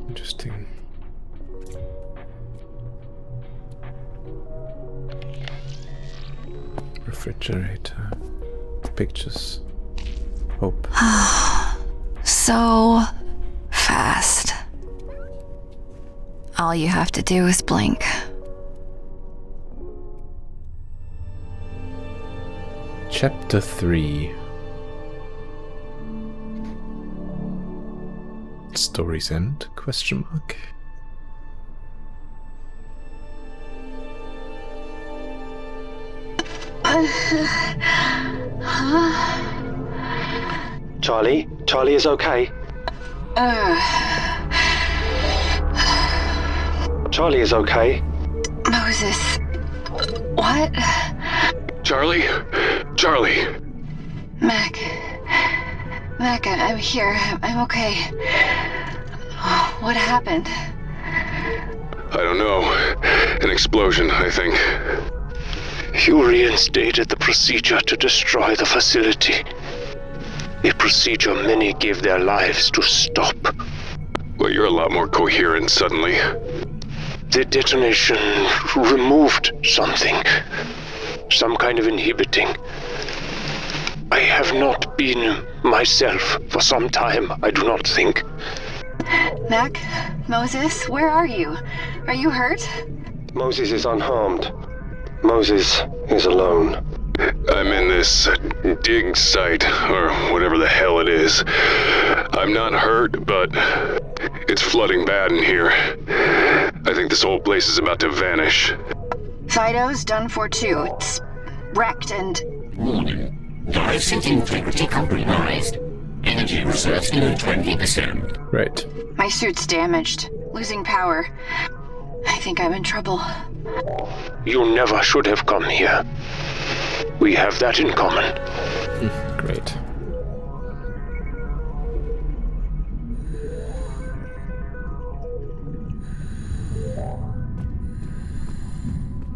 Interesting. Refrigerator. Pictures. Hope. So fast. All you have to do is blink. Chapter 3. Story's End? Question mark. Charlie? Charlie is okay? Charlie is okay? Moses. What? Charlie? Charlie! Mac, I'm here. I'm okay. What happened? I don't know. An explosion, I think. You reinstated the procedure to destroy the facility. A procedure many gave their lives to stop. Well, you're a lot more coherent suddenly. The detonation removed something. Some kind of inhibiting. I have not been myself for some time, I do not think. Mac? Moses? Where are you? Are you hurt? Moses is unharmed. Moses is alone. I'm in this dig site, or whatever the hell it is. I'm not hurt, but it's flooding bad in here. I think this whole place is about to vanish. Fido's done for too. It's wrecked and... Warning. Dioxide integrity compromised. Energy reserves near 20%. Right. My suit's damaged. Losing power. I think I'm in trouble. You never should have come here. We have that in common. Great.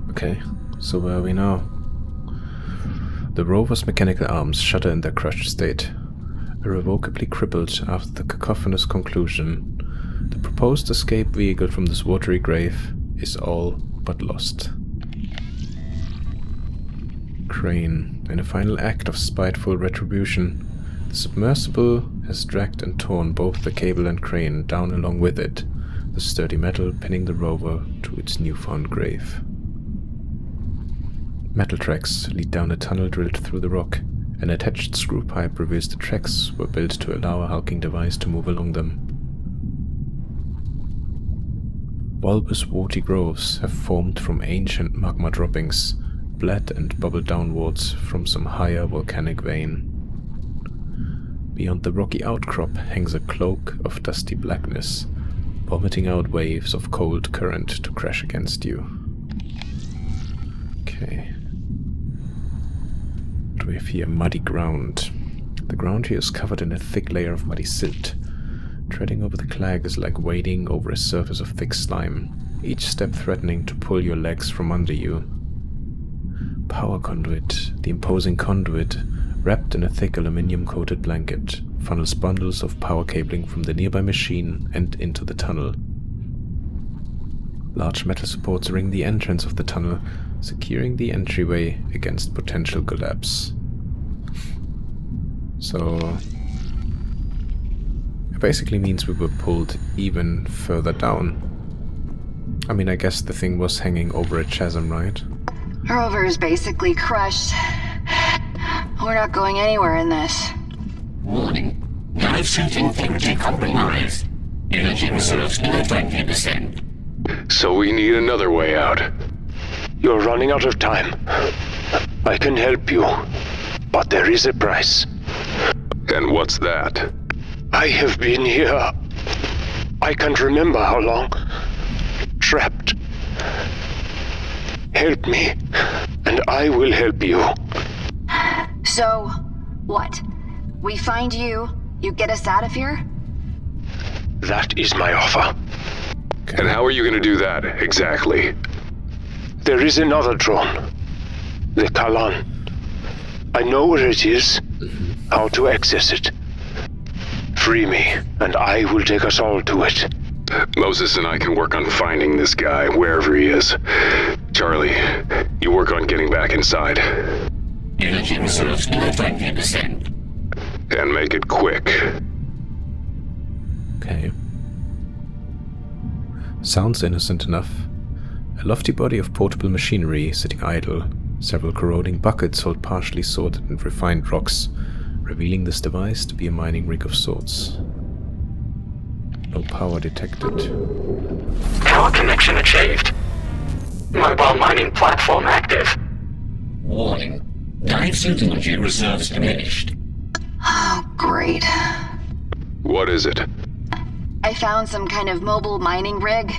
Okay, so where are we now? The rover's mechanical arms shudder in their crushed state, irrevocably crippled after the cacophonous conclusion. The proposed escape vehicle from this watery grave is all but lost. Crane. In a final act of spiteful retribution, the submersible has dragged and torn both the cable and crane down along with it, the sturdy metal pinning the rover to its newfound grave. Metal tracks lead down a tunnel drilled through the rock. An attached screw pipe reveals the tracks were built to allow a hulking device to move along them. Bulbous warty groves have formed from ancient magma droppings, bled and bubbled downwards from some higher volcanic vein. Beyond the rocky outcrop hangs a cloak of dusty blackness, vomiting out waves of cold current to crash against you. Okay. What do we have here? Muddy ground. The ground here is covered in a thick layer of muddy silt. Treading over the clag is like wading over a surface of thick slime, each step threatening to pull your legs from under you. Power conduit. The imposing conduit, wrapped in a thick aluminium-coated blanket, funnels bundles of power cabling from the nearby machine and into the tunnel. Large metal supports ring the entrance of the tunnel, securing the entryway against potential collapse. So it basically means we were pulled even further down. I mean, I guess the thing was hanging over a chasm, right? Rover is basically crushed. We're not going anywhere in this. Warning. Dive suiting thing decompromised. Energy reserves below 20%. So we need another way out. You're running out of time. I can help you, but there is a price. And what's that? I have been here. I can't remember how long. Trapped. Help me, and I will help you. So, what? We find you, you get us out of here? That is my offer. And how are you going to do that, exactly? There is another drone. The Kalan. I know where it is, how to access it. Free me, and I will take us all to it. Moses and I can work on finding this guy, wherever he is. Charlie, you work on getting back inside. Energy reserves below 20%. And make it quick. Okay. Sounds innocent enough. A lofty body of portable machinery sitting idle. Several corroding buckets hold partially sorted and refined rocks, revealing this device to be a mining rig of sorts. No power detected. Power connection achieved. Mobile mining platform active. Warning. Dive suit energy reserves diminished. Oh, great. What is it? I found some kind of mobile mining rig.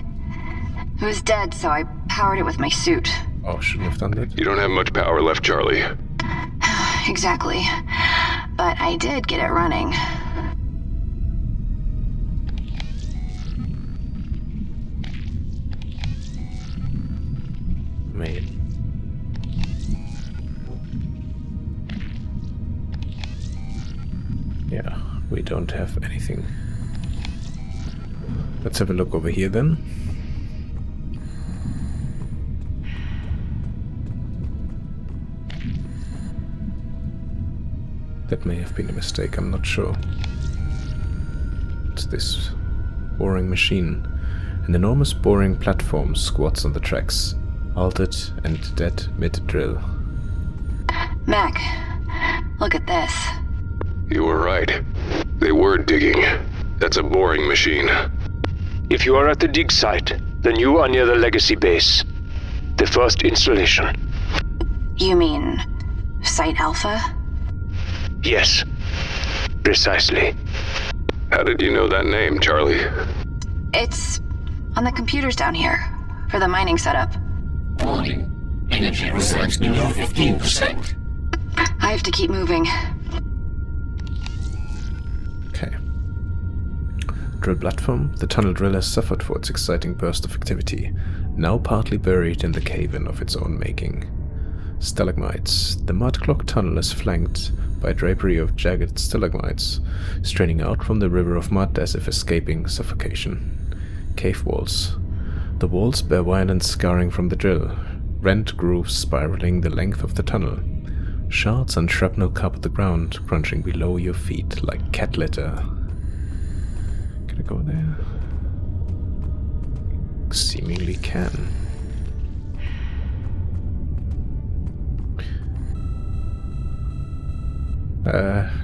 It was dead, so I powered it with my suit. Oh, shouldn't have done that. You don't have much power left, Charlie. Exactly. But I did get it running. Man. Yeah, we don't have anything. Let's have a look over here then. That may have been a mistake, I'm not sure. It's this boring machine. An enormous boring platform squats on the tracks, halted and dead mid-drill. Mac, look at this. You were right. They were digging. That's a boring machine. If you are at the dig site, then you are near the Legacy base. The first installation. You mean Site Alpha? Yes. Precisely. How did you know that name, Charlie? It's on the computers down here, for the mining setup. Warning. Energy reserves below 15%. I have to keep moving. Okay. Drill platform. The tunnel drill has suffered for its exciting burst of activity, now partly buried in the cave-in of its own making. Stalagmites. The mud-clogged tunnel is flanked by a drapery of jagged stalagmites, straining out from the river of mud as if escaping suffocation. Cave walls. The walls bear violent scarring from the drill, rent grooves spiraling the length of the tunnel. Shards and shrapnel cover the ground, crunching below your feet like cat litter. Can I go there? Seemingly can.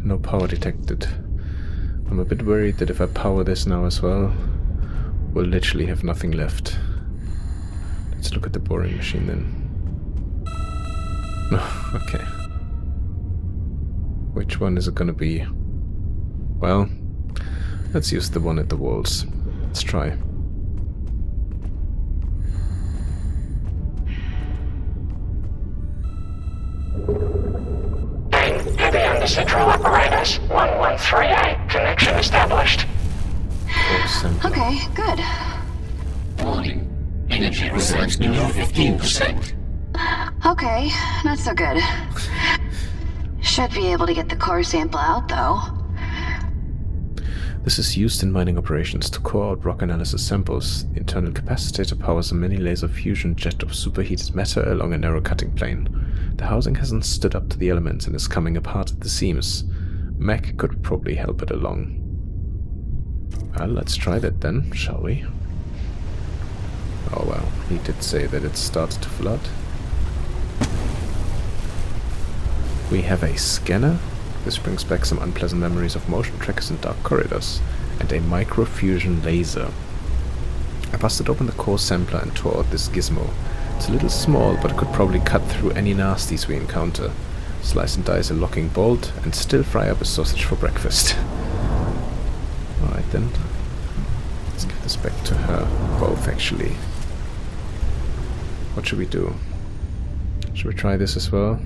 No power detected. I'm a bit worried that if I power this now as well, we'll literally have nothing left. Let's look at the boring machine then. Okay. Which one is it gonna be? Well, let's use the one at the walls. Let's try. Heavy on the central apparatus. 1138. Connection established. Okay, good. Warning. Energy reserves below 15%. Okay, not so good. Should be able to get the core sample out, though. This is used in mining operations to core out rock analysis samples. The internal capacitator powers a mini-laser fusion jet of superheated matter along a narrow cutting plane. The housing hasn't stood up to the elements and is coming apart at the seams. Mac could probably help it along. Well, let's try that then, shall we? Oh well, he did say that it started to flood. We have a scanner. This brings back some unpleasant memories of motion trackers and dark corridors. And a microfusion laser. I busted open the core sampler and tore out this gizmo. It's a little small, but it could probably cut through any nasties we encounter. Slice and dice a locking bolt, and still fry up a sausage for breakfast. Alright then. Let's give this back to her. Both, actually. What should we do? Should we try this as well?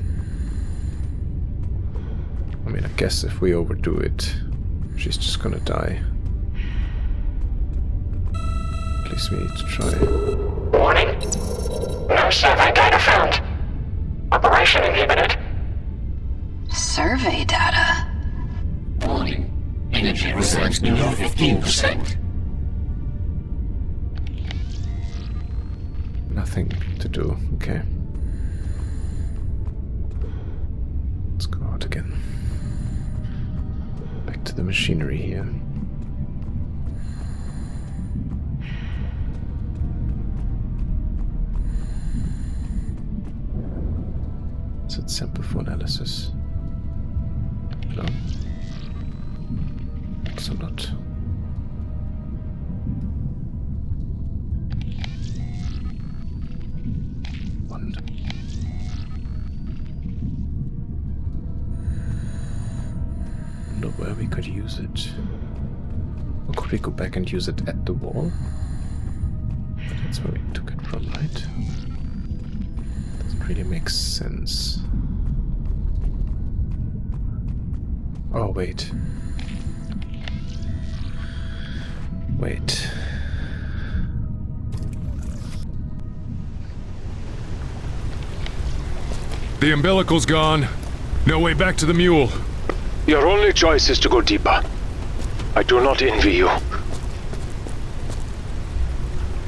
I mean, I guess if we overdo it, she's just gonna die. At least we need to try. Warning. No survey data found. Operation inhibited. Survey data? Warning. Energy reserves below 15%. Nothing to do. Okay. Let's go out again. Back to the machinery here. Is it sample for analysis? No. Also not. Wonder. Wonder where we could use it. Or could we go back and use it at the wall? But that's where we took it from, right? Doesn't really make sense. Oh, wait. Wait. The umbilical's gone. No way back to the mule. Your only choice is to go deeper. I do not envy you.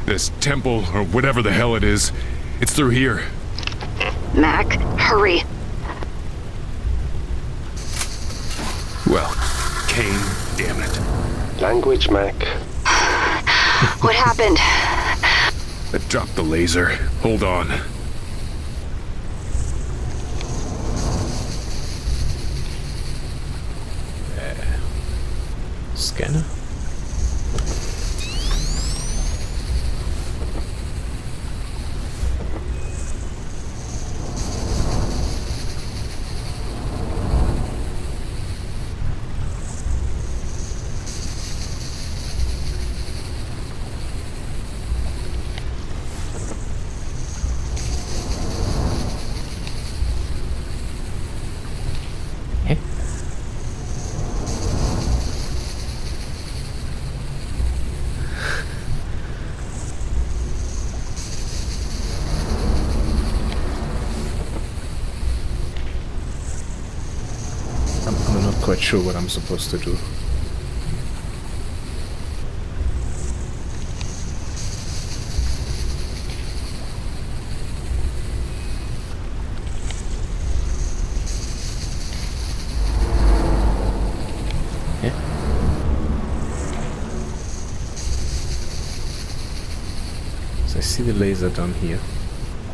This temple, or whatever the hell it is, it's through here. Mac, hurry. Well, Kane, damn it. Language, Mac. What happened? I dropped the laser. Hold on. Scanner? I'm not quite sure what I'm supposed to do. So I see the laser down here.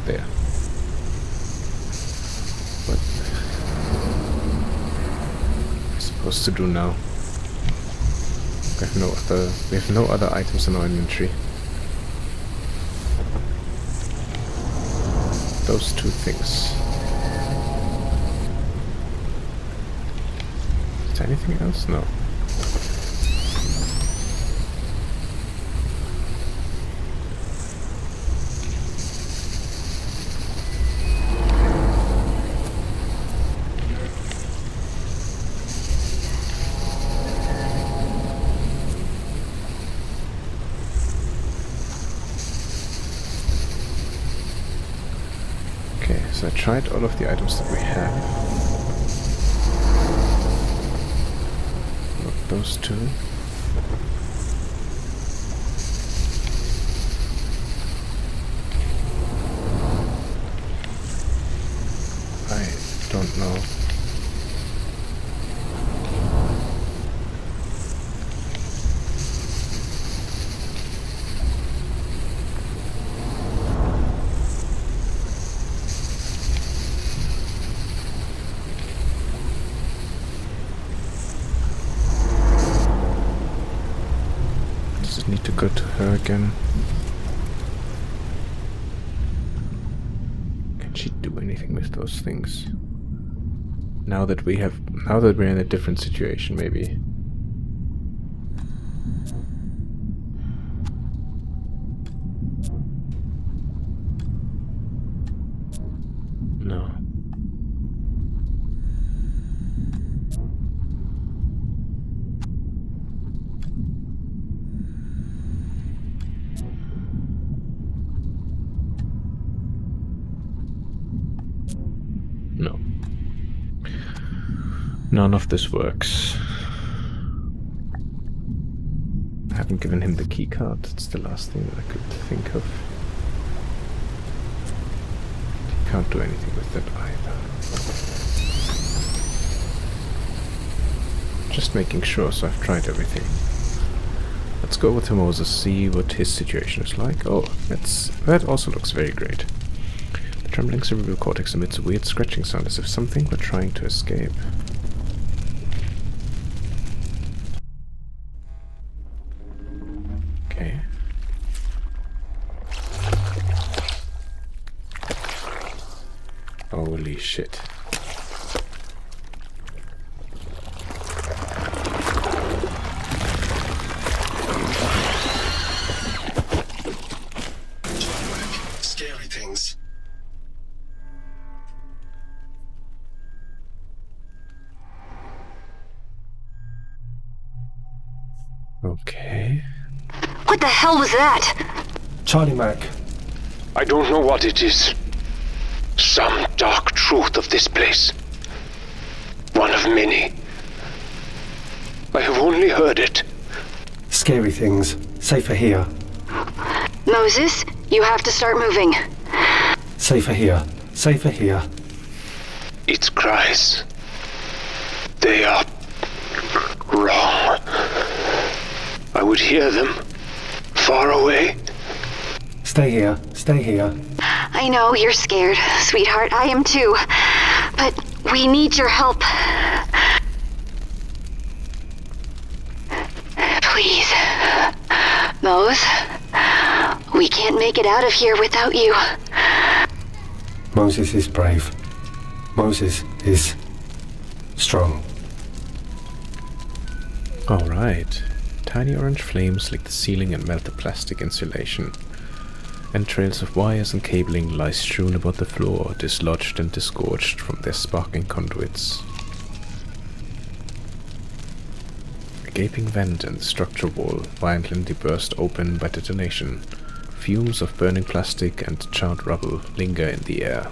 There. What am I supposed to do now? We have no other items in our inventory. Those two things. Is there anything else? No. So I tried all of the items that we have. Not those two. need to go to her again. Can she do anything with those things? Now that we're in a different situation, maybe. No. No. None of this works. I haven't given him the key card. It's the last thing that I could think of. He can't do anything with it either. Just making sure, so I've tried everything. Let's go over to Moses, see what his situation is like. Oh, that also looks very great. The trembling cerebral cortex emits a weird scratching sound as if something were trying to escape. Okay. Holy shit. Scary things. Okay. What the hell was that? Charlie Mac. I don't know what it is. Some dark truth of this place. One of many. I have only heard it. Scary things. Safer here. Moses, you have to start moving. Safer here. Safer here. Its cries. They are wrong. I would hear them far away. Stay here. Stay here. I know you're scared, sweetheart. I am too. But we need your help. Please. Mose, we can't make it out of here without you. Moses is brave. Moses is strong. Alright. Tiny orange flames lick the ceiling and melt the plastic insulation. Entrails of wires and cabling lie strewn about the floor, dislodged and disgorged from their sparking conduits. A gaping vent in the structure wall violently burst open by detonation. Fumes of burning plastic and charred rubble linger in the air.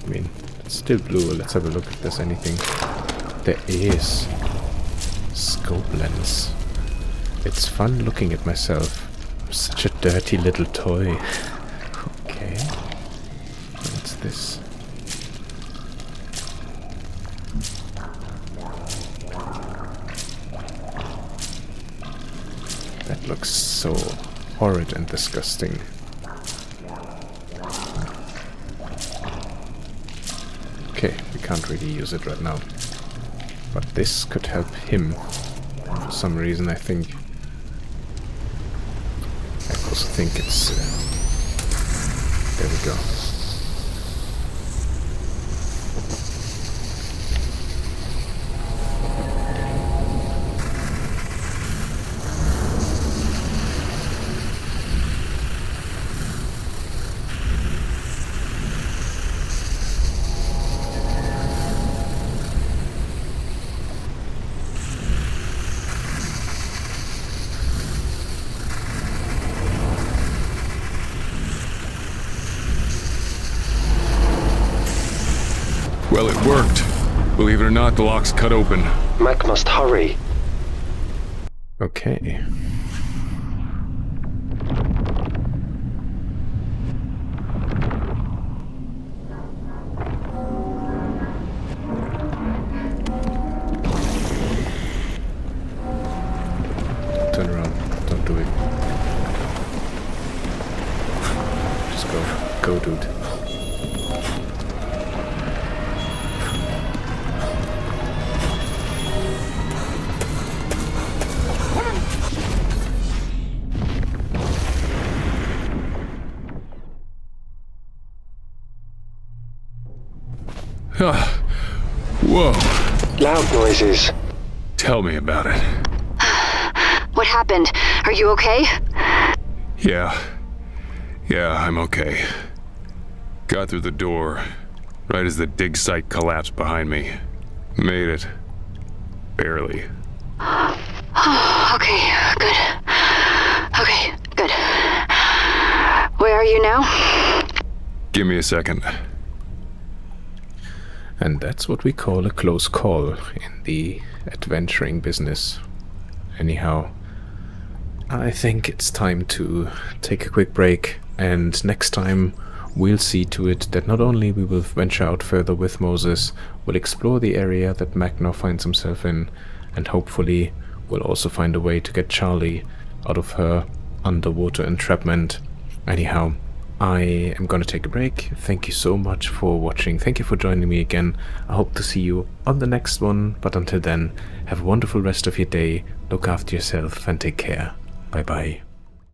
I mean, it's still blue. Let's have a look if there's anything. There is. Scope lens. It's fun looking at myself. I'm such a dirty little toy. Okay. What's this? That looks so horrid and disgusting. Okay, we can't really use it right now. But this could help him. For some reason, I think. I also think it's... there we go. Well, it worked. Believe it or not, the lock's cut open. Mac must hurry. Okay. Turn around. Don't do it. Just go. Go, dude. Whoa. Loud noises. Tell me about it. What happened? Are you okay? Yeah, I'm okay. Got through the door, right as the dig site collapsed behind me. Made it. Barely. Okay, good. Okay, good. Where are you now? Give me a second. And that's what we call a close call in the adventuring business. Anyhow, I think it's time to take a quick break, and next time we'll see to it that not only we will venture out further with Moses, we'll explore the area that Mac now finds himself in, and hopefully we'll also find a way to get Charlie out of her underwater entrapment. Anyhow, I am gonna take a break. Thank you so much for watching. Thank you for joining me again. I hope to see you on the next one, but until then, have a wonderful rest of your day. Look after yourself and take care. Bye bye.